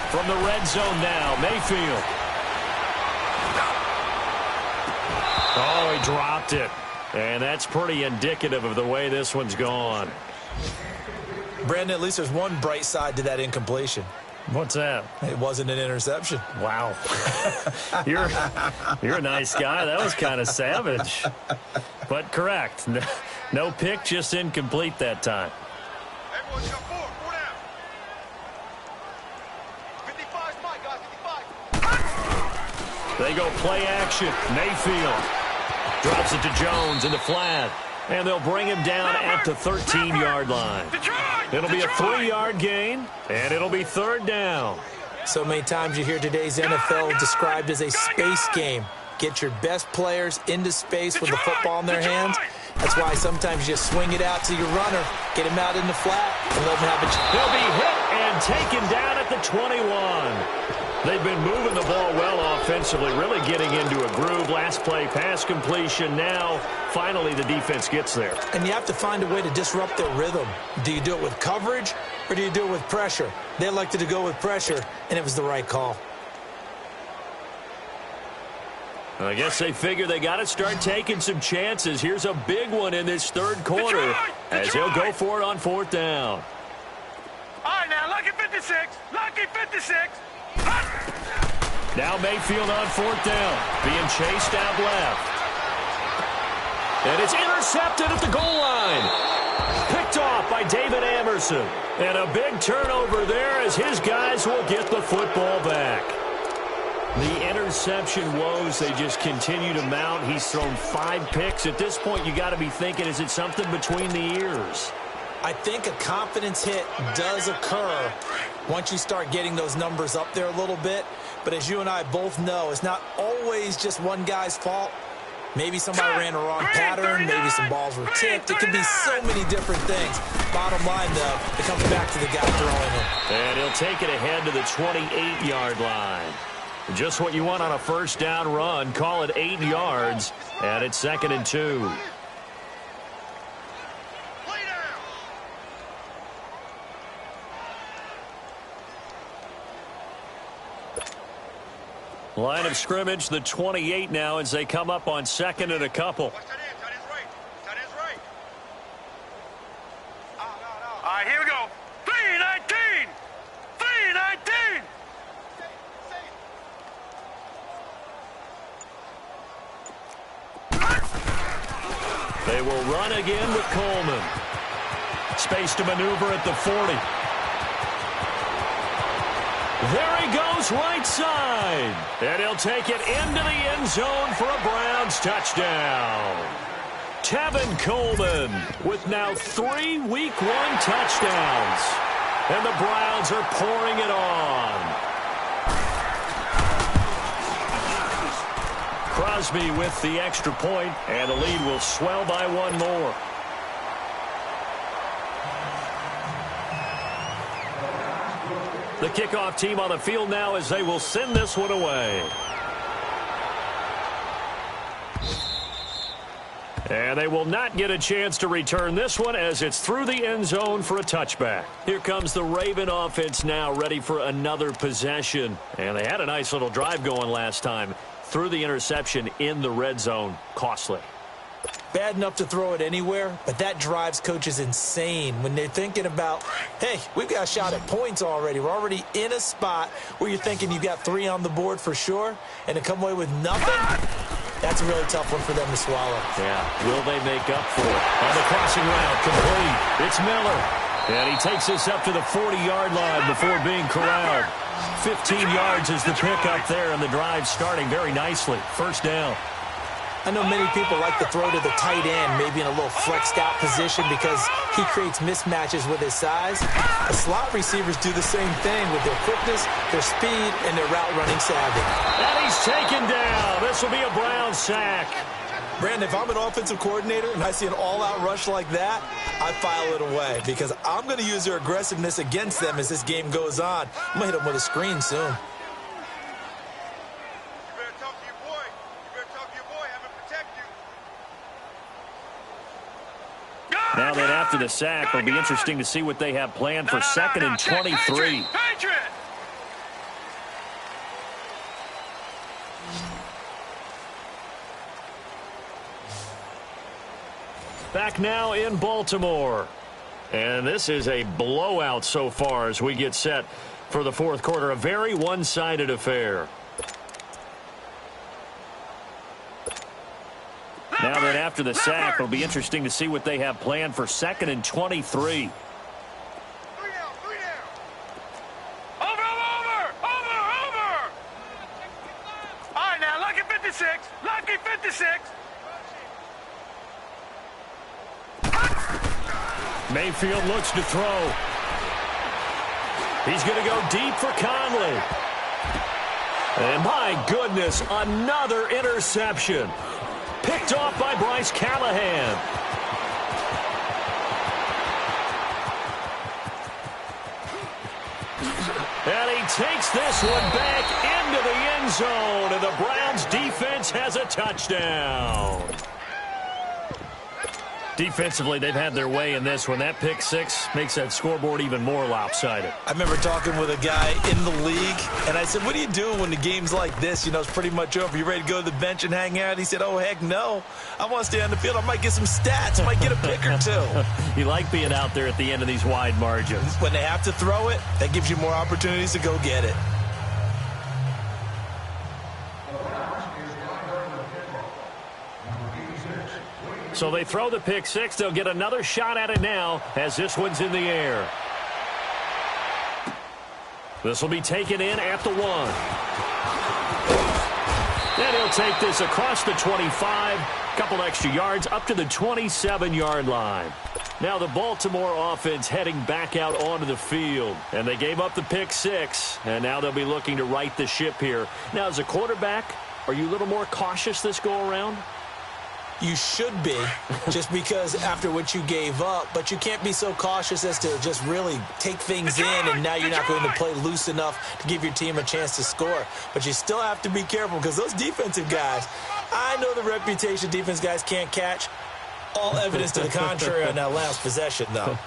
From the red zone now, Mayfield. Oh, he dropped it. And that's pretty indicative of the way this one's gone. Brandon, at least there's one bright side to that incompletion. What's that? It wasn't an interception. Wow. You're a nice guy. That was kind of savage. But correct. No pick, just incomplete that time. Everyone's got four. Four down. 55 Mike, guys. 55. They go play action. Mayfield drops it to Jones in the flat. And they'll bring him down at the 13-yard line. It'll be a 3-yard gain, and it'll be 3rd down. So many times you hear today's NFL described as a space game. Get your best players into space with the football in their hands. That's why sometimes you just swing it out to your runner, get him out in the flat, and let him have a chance. He'll be hit and taken down at the 21. They've been moving the ball well offensively, really getting into a groove. Last play, pass completion. Now, finally, the defense gets there. And you have to find a way to disrupt their rhythm. Do you do it with coverage, or do you do it with pressure? They elected to go with pressure, and it was the right call. I guess they figure they got to start taking some chances. Here's a big one in this 3rd quarter as he'll go for it on 4th down. All right, now, lucky 56. Lucky 56. Now Mayfield on 4th down, being chased out left. And it's intercepted at the goal line. Picked off by David Amerson. And a big turnover there as his guys will get the football back. The interception woes, they just continue to mount. He's thrown 5 picks. At this point, you got to be thinking, is it something between the ears? I think a confidence hit does occur once you start getting those numbers up there a little bit. But as you and I both know, it's not always just one guy's fault. Maybe somebody ran a wrong pattern. Maybe some balls were tipped. It could be so many different things. Bottom line, though, it comes back to the guy throwing it. And he'll take it ahead to the 28-yard line. Just what you want on a 1st down run. Call it 8 yards. And it's 2nd and 2. Line of scrimmage, the 28 now as they come up on 2nd and a couple. Watch that end. Tight end's right. Tight end's right. All right, here we go. 319. 319. They will run again with Coleman. Space to maneuver at the 40. There he goes right side. And he'll take it into the end zone for a Browns touchdown. Tevin Coleman with now 3 Week 1 touchdowns. And the Browns are pouring it on. Crosby with the extra point, and the lead will swell by 1 more. The kickoff team on the field now as they will send this one away. And they will not get a chance to return this one as it's through the end zone for a touchback. Here comes the Raven offense now ready for another possession. And they had a nice little drive going last time. Through the interception in the red zone. Costly. Bad enough to throw it anywhere, but that drives coaches insane when they're thinking about, hey, we've got a shot at points already. We're already in a spot where you're thinking you've got 3 on the board for sure, and to come away with nothing, that's a really tough one for them to swallow. Yeah, will they make up for it? On the crossing route, complete. It's Miller. And he takes this up to the 40-yard line before being corralled. 15 yards is the pickup there, and the drive starting very nicely. First down. I know many people like to throw to the tight end, maybe in a little flexed out position because he creates mismatches with his size. The slot receivers do the same thing with their quickness, their speed, and their route running savvy. And he's taken down. This will be a Brown sack. Brandon, if I'm an offensive coordinator and I see an all-out rush like that, I file it away because I'm going to use their aggressiveness against them as this game goes on. I'm going to hit them with a screen soon. Now that after the sack, it'll be interesting to see what they have planned for second and 23. Back now in Baltimore. And this is a blowout so far as we get set for the fourth quarter. A very one-sided affair. Now that after the sack, it'll be interesting to see what they have planned for second and 23. Over! All right, now, lucky 56. Lucky 56. Mayfield looks to throw. He's going to go deep for Conley. And my goodness, another interception. Picked off by Bryce Callahan. And he takes this one back into the end zone, and the Browns defense has a touchdown. Defensively, they've had their way in this one. That pick six makes that scoreboard even more lopsided. I remember talking with a guy in the league, and I said, what do you do when the game's like this? You know, it's pretty much over. You ready to go to the bench and hang out? He said, oh, heck no. I want to stay on the field. I might get some stats. I might get a pick or two. You like being out there at the end of these wide margins. When they have to throw it, that gives you more opportunities to go get it. So they throw the pick six. They'll get another shot at it now as this one's in the air. This will be taken in at the 1. And he'll take this across the 25. Couple extra yards up to the 27-yard line. Now the Baltimore offense heading back out onto the field. And they gave up the pick six. And now they'll be looking to right the ship here. Now as a quarterback, are you a little more cautious this go around? You should be, just because after what you gave up, but you can't be so cautious as to just really take things in, and now you're not going to play loose enough to give your team a chance to score. But you still have to be careful because those defensive guys, I know the reputation defense guys can't catch. All evidence to the contrary on that last possession, though.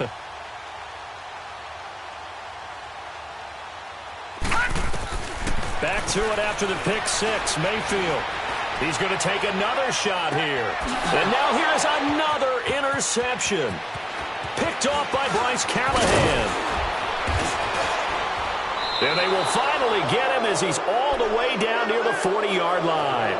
Back to it after the pick six, Mayfield. He's going to take another shot here. And now here's another interception. Picked off by Bryce Callahan. And they will finally get him as he's all the way down near the 40-yard line.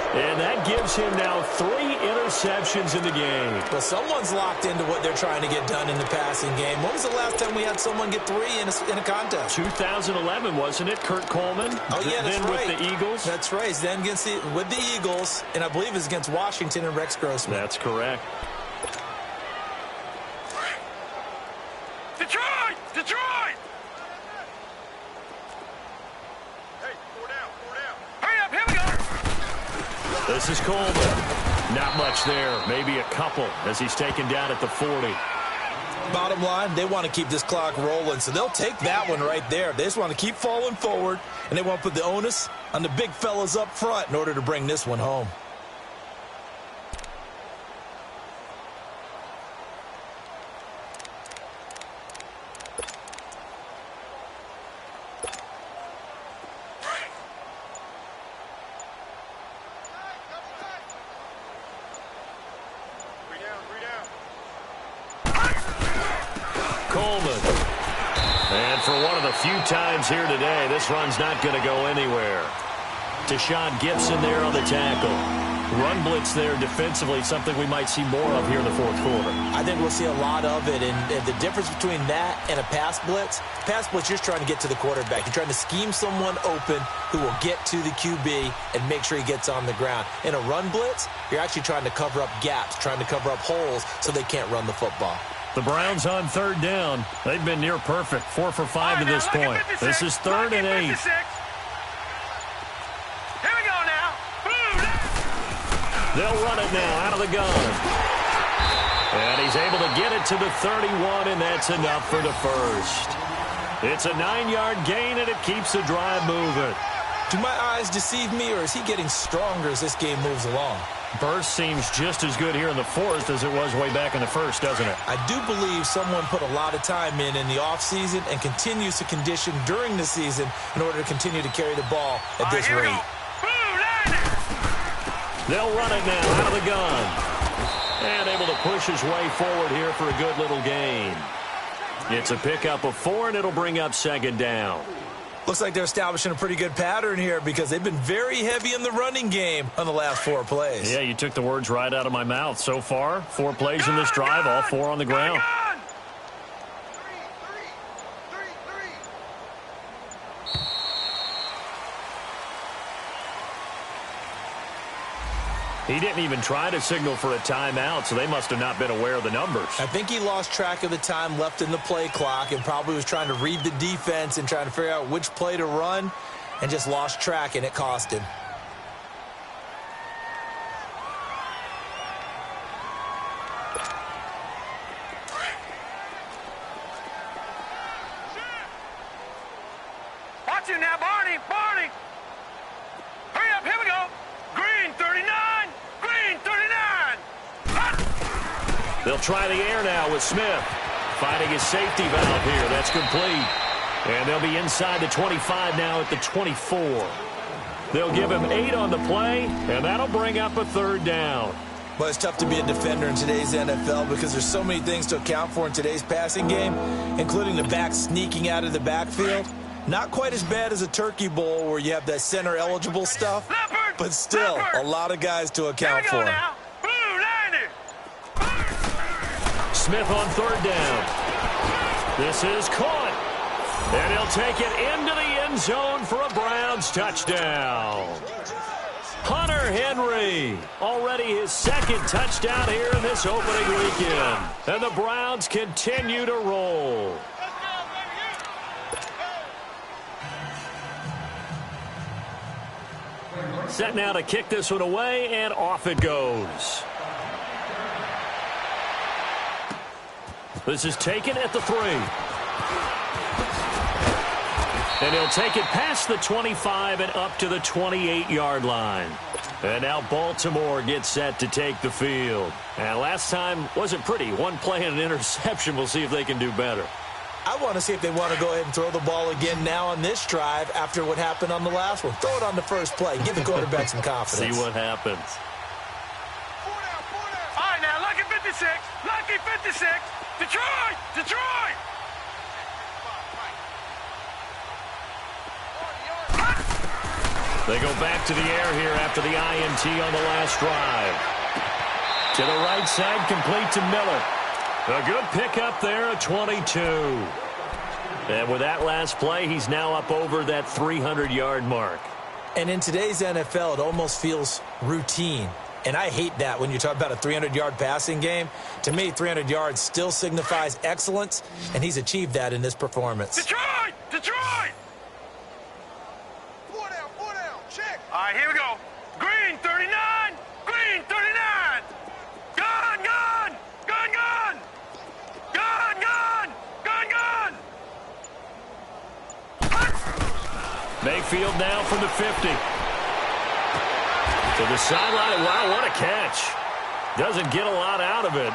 And that gives him now 3 interceptions in the game. But someone's locked into what they're trying to get done in the passing game. When was the last time we had someone get 3 in a contest? 2011, wasn't it? Kurt Coleman? Oh, yeah, that's then right. With the Eagles? That's right. Then with the Eagles, and I believe it's against Washington and Rex Grossman. That's correct. Detroit! Detroit! This is Coleman. Not much there. Maybe a couple as he's taken down at the 40. Bottom line, they want to keep this clock rolling, so they'll take that one right there. They just want to keep falling forward, and they want to put the onus on the big fellas up front in order to bring this one home. Coleman. And for one of the few times here today, this run's not going to go anywhere. Deshaun Gibson there on the tackle. Run blitz there defensively, something we might see more of here in the fourth quarter. I think we'll see a lot of it, and the difference between that and a pass blitz, you're just trying to get to the quarterback. You're trying to scheme someone open who will get to the QB and make sure he gets on the ground. In a run blitz, you're actually trying to cover up gaps, trying to cover up holes so they can't run the football. The Browns on third down. They've been near perfect, 4 for 5 to this point. This is 3rd and 8. They'll run it now out of the gun. And he's able to get it to the 31, and that's enough for the first. It's a 9-yard gain, and it keeps the drive moving. Do my eyes deceive me, or is he getting stronger as this game moves along? Burst seems just as good here in the fourth as it was way back in the first, doesn't it? I do believe someone put a lot of time in the offseason and continues to condition during the season in order to continue to carry the ball at this rate. They'll run it now out of the gun. And able to push his way forward here for a good little gain. It's a pickup of 4, and it'll bring up 2nd down. Looks like they're establishing a pretty good pattern here because they've been very heavy in the running game on the last 4 plays. Yeah, you took the words right out of my mouth. So far, 4 plays in this drive, all 4 on the ground. He didn't even try to signal for a timeout, so they must have not been aware of the numbers. I think he lost track of the time left in the play clock and probably was trying to read the defense and trying to figure out which play to run and just lost track, and it cost him. Watch it now, Barney! Barney! Hurry up, here we go! Green, 39! Green, 39! They'll try the air now with Smith. Finding his safety valve here. That's complete. And they'll be inside the 25 now at the 24. They'll give him 8 on the play, and that'll bring up a 3rd down. Well, it's tough to be a defender in today's NFL because there's so many things to account for in today's passing game, including the back sneaking out of the backfield. Not quite as bad as a turkey bowl where you have that center-eligible stuff, but still a lot of guys to account for. Now. Smith on 3rd down. This is caught. And he'll take it into the end zone for a Browns touchdown. Hunter Henry, already his 2nd touchdown here in this opening weekend. And the Browns continue to roll. Set now to kick this one away, and off it goes. This is taken at the 3. And he'll take it past the 25 and up to the 28-yard line. And now Baltimore gets set to take the field. And last time wasn't pretty. 1 play and an interception. We'll see if they can do better. I want to see if they want to go ahead and throw the ball again now on this drive after what happened on the last one. Throw it on the first play. Give the quarterback some confidence. See what happens. All right, now, lucky 56. Lucky 56. Detroit! Detroit! They go back to the air here after the INT on the last drive. To the right side, complete to Miller. A good pickup there at 22. And with that last play, he's now up over that 300-yard mark. And in today's NFL, it almost feels routine. And I hate that when you talk about a 300-yard passing game. To me, 300 yards still signifies excellence, and he's achieved that in this performance. Detroit! Detroit! 4 down, check. All right, here we go. Green, 39! Green, 39! Gun, gun! Gun, gun! Gun, gun! Gun, gun! Mayfield now from the 50. To the sideline. Wow, what a catch. Doesn't get a lot out of it,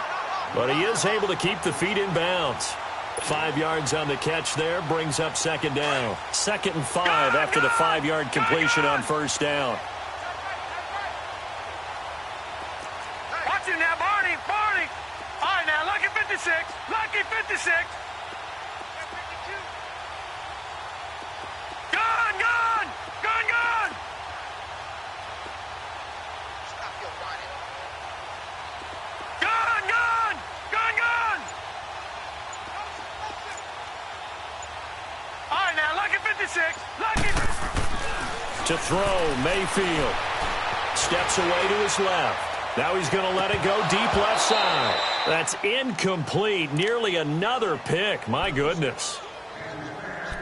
but he is able to keep the feet in bounds. 5 yards on the catch there, brings up 2nd down. 2nd and 5 after the 5-yard completion on 1st down. Watch it now, Barney, Barney. All right, now, lucky 56. Lucky 56. Gun, gun! Gun, gun! Stop your To throw, Mayfield. Steps away to his left. Now he's going to let it go deep left side. That's incomplete. Nearly another pick. My goodness.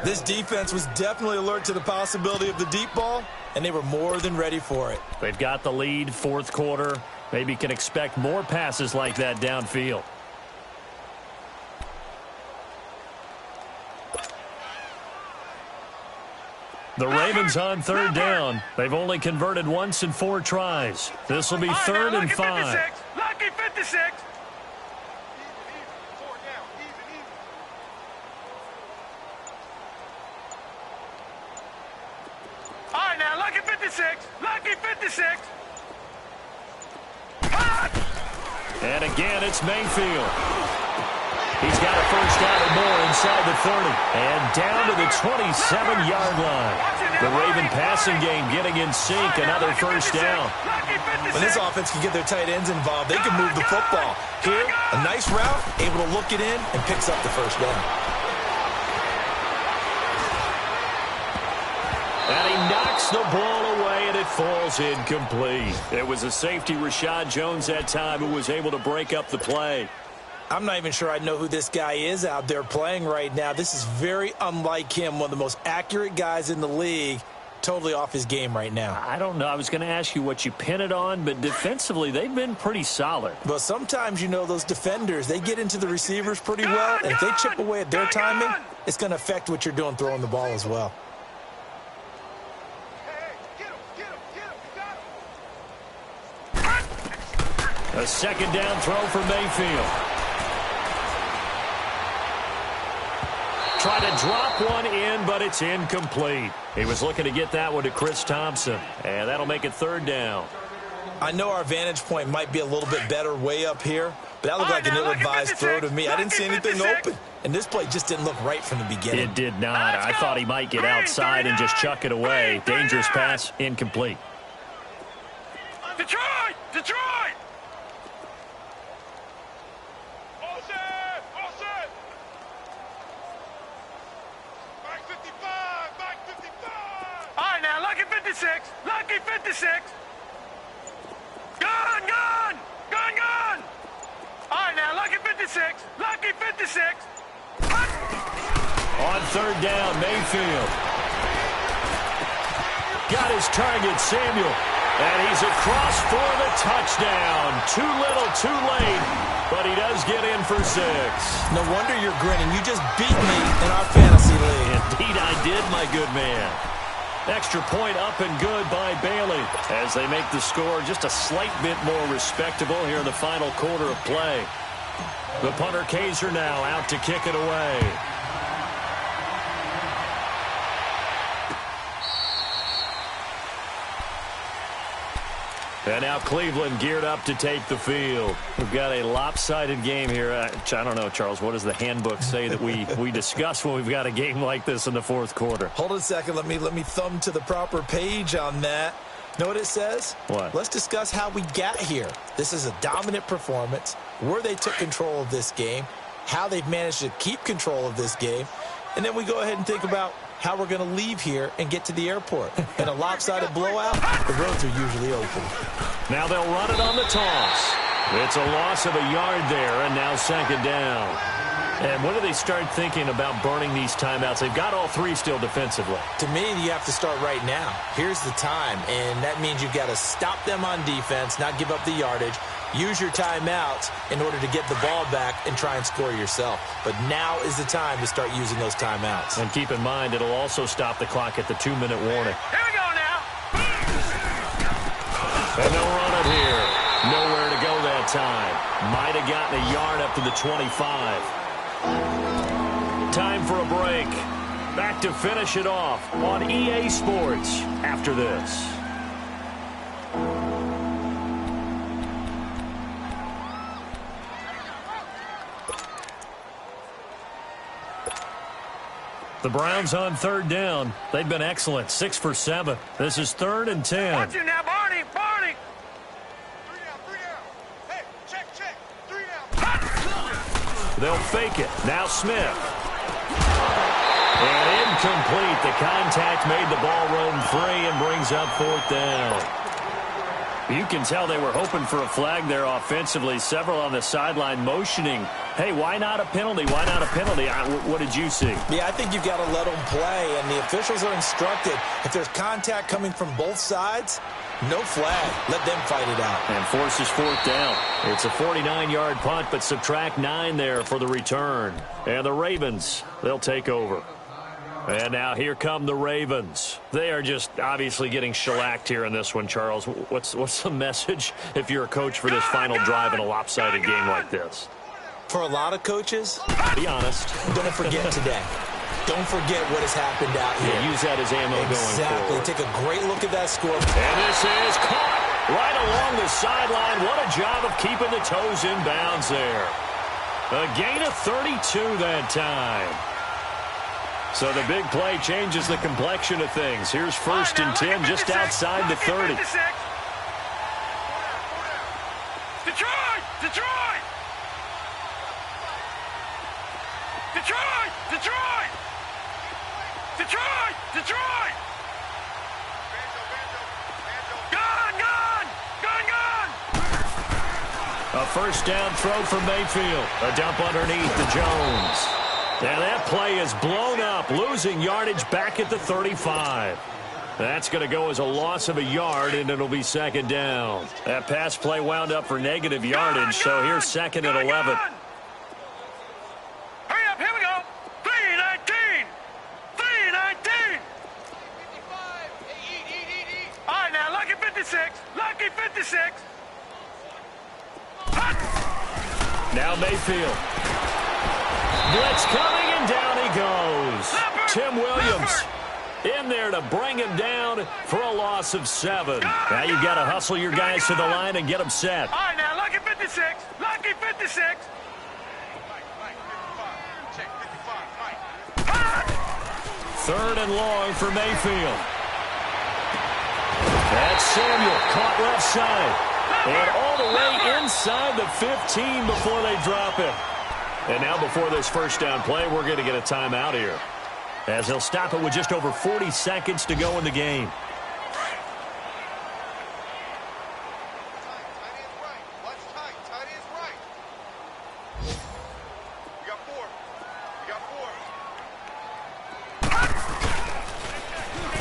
This defense was definitely alert to the possibility of the deep ball, and they were more than ready for it. They've got the lead, fourth quarter. Maybe can expect more passes like that downfield. The Ravens on third down. They've only converted once in 4 tries. This will be third and 5. Lucky 56. All right, now, lucky 56. Lucky 56. And again, it's Mayfield. He's got a first down and more inside the 30. And down to the 27-yard line. The Raven passing game getting in sync. Another first down. When this offense can get their tight ends involved, they can move the football. Here, a nice route, able to look it in, and picks up the first down. And he knocks the ball away, and it falls incomplete. It was a safety, Rashad Jones, that time, who was able to break up the play. I'm not even sure I know who this guy is out there playing right now. This is very unlike him, one of the most accurate guys in the league. Totally off his game right now. I don't know. I was going to ask you what you pin it on, but defensively, they've been pretty solid. Well, sometimes, you know, those defenders, they get into the receivers pretty well, and if they chip away at their timing, it's going to affect what you're doing throwing the ball as well. A second down throw for Mayfield. Try to drop one in, but it's incomplete. He was looking to get that one to Chris Thompson, and that'll make it third down. I know our vantage point might be a little bit better way up here, but that looked like an ill-advised throw to me. I didn't see anything open, and this play just didn't look right from the beginning. It did not. I thought he might get outside and just chuck it away. Dangerous pass, incomplete. Detroit! Detroit! All set! All set! Back 55! Back 55! All right, now, lucky 56! Lucky 56! Gun! Gun! Gun! Gun! All right, now, lucky 56! Lucky 56! On third down, Mayfield. Got his target, Samuel. And he's across for the touchdown. Too little, too late, but he does get in for 6. No wonder you're grinning. You just beat me in our fantasy league. Indeed I did, my good man. Extra point up and good by Bailey as they make the score just a slight bit more respectable here in the final quarter of play. The punter Kaiser now out to kick it away. And now Cleveland geared up to take the field. We've got a lopsided game here. I don't know, Charles, what does the handbook say that we discuss when we've got a game like this in the fourth quarter? Hold on a second. Let me thumb to the proper page on that. Know what it says? What? Let's discuss how we got here. This is a dominant performance, where they took control of this game, how they've managed to keep control of this game, and then we go ahead and think about how we're going to leave here and get to the airport. In a lopsided blowout, the roads are usually open. Now they'll run it on the toss. It's a loss of a yard there, and now second down. And when do they start thinking about burning these timeouts? They've got all 3 still defensively. To me, you have to start right now. Here's the time, and that means you've got to stop them on defense, not give up the yardage. Use your timeouts in order to get the ball back and try and score yourself. But now is the time to start using those timeouts. And keep in mind, it'll also stop the clock at the 2-minute warning. Here we go now. And they'll run it here. Nowhere to go that time. Might have gotten a yard up to the 25. Time for a break. Back to finish it off on EA Sports after this. The Browns on third down. They've been excellent. 6 for 7. This is 3rd and 10. Watch you now, Barney. Barney. 3 down. Hey, check. 3 down. They'll fake it. Now Smith. And incomplete. The contact made the ball roam free and brings up 4th down. You can tell they were hoping for a flag there offensively. Several on the sideline motioning, hey, why not a penalty? Why not a penalty? What did you see? Yeah, I think you've got to let them play, and the officials are instructed. If there's contact coming from both sides, no flag. Let them fight it out. And forces 4th down. It's a 49-yard punt, but subtract 9 there for the return. And the Ravens, they'll take over. And now here come the Ravens. They are just obviously getting shellacked here in this one, Charles. What's the message if you're a coach for this final drive in a lopsided game like this? For a lot of coaches, be honest. Don't forget today. Don't forget what has happened out here. Yeah, use that as ammo going forward. Exactly. Take a great look at that score. And this is caught right along the sideline. What a job of keeping the toes in bounds there. A gain of 32 that time. So the big play changes the complexion of things. Here's 1st and 10 just outside the 30. Detroit! Detroit! Detroit! Detroit! Detroit! Detroit! Gun! Gun! Gun! Gun! A 1st down throw for Mayfield. A dump underneath to Jones. And that play is blown up, losing yardage back at the 35. That's going to go as a loss of a yard, and it'll be 2nd down. That pass play wound up for negative yardage, so here's 2nd and 11. Hurry up, here we go. 3:19. 3:19. All right, now, lucky 56. Lucky 56. Now Mayfield. Blitz coming, and down he goes. Tim Williams in there to bring him down for a loss of 7. Now you've got to hustle your guys to the line and get them set. All right, now, lucky 56. Lucky 56. 3rd and long for Mayfield. That's Samuel, caught left side. And all the way inside the 15 before they drop it. And now before this 1st down play, we're going to get a timeout here, as he'll stop it with just over 40 seconds to go in the game.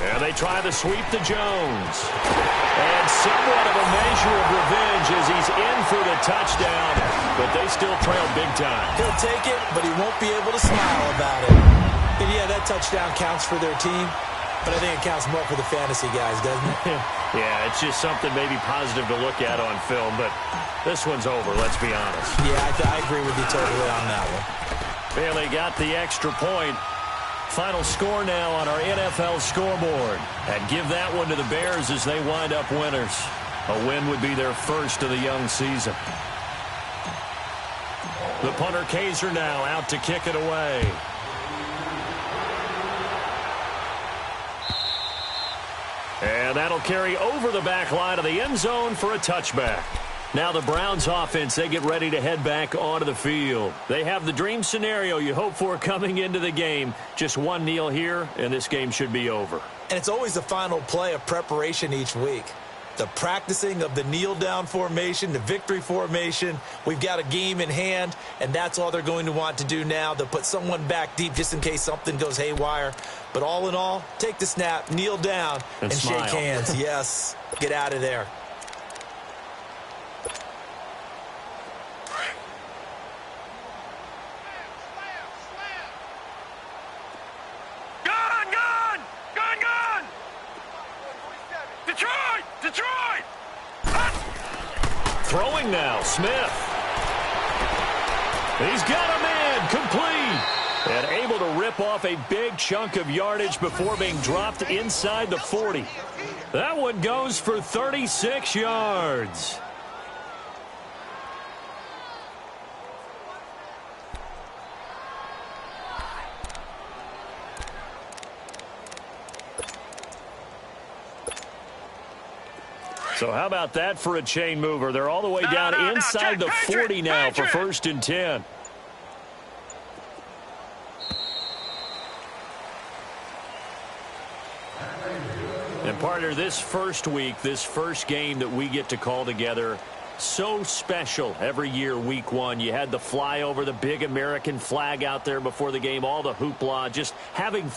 And they try the sweep to Jones. And somewhat of a measure of revenge as he's in for the touchdown, but they still trail big time. He'll take it, but he won't be able to smile about it. And yeah, that touchdown counts for their team, but I think it counts more for the fantasy guys, doesn't it? Yeah, it's just something maybe positive to look at on film, but this one's over, let's be honest. Yeah, I agree with you totally on that one. Bailey got the extra point. Final score now on our NFL scoreboard. And give that one to the Bears as they wind up winners. A win would be their first of the young season. The punter Kaiser now out to kick it away. And that'll carry over the back line of the end zone for a touchback. Now the Browns offense, they get ready to head back onto the field. They have the dream scenario you hope for coming into the game. Just one kneel here, and this game should be over. And it's always the final play of preparation each week. The practicing of the kneel-down formation, the victory formation. We've got a game in hand, and that's all they're going to want to do now. They'll put someone back deep just in case something goes haywire. But all in all, take the snap, kneel down, and shake hands. Yes, get out of there. Throwing now, Smith. He's got a man, complete. And able to rip off a big chunk of yardage before being dropped inside the 40. That one goes for 36 yards. So how about that for a chain mover? They're all the way down inside the 40 now for 1st and 10. And partner, this first week, this first game that we get to call together, so special every year, week one. You had the flyover, the big American flag out there before the game, all the hoopla, just having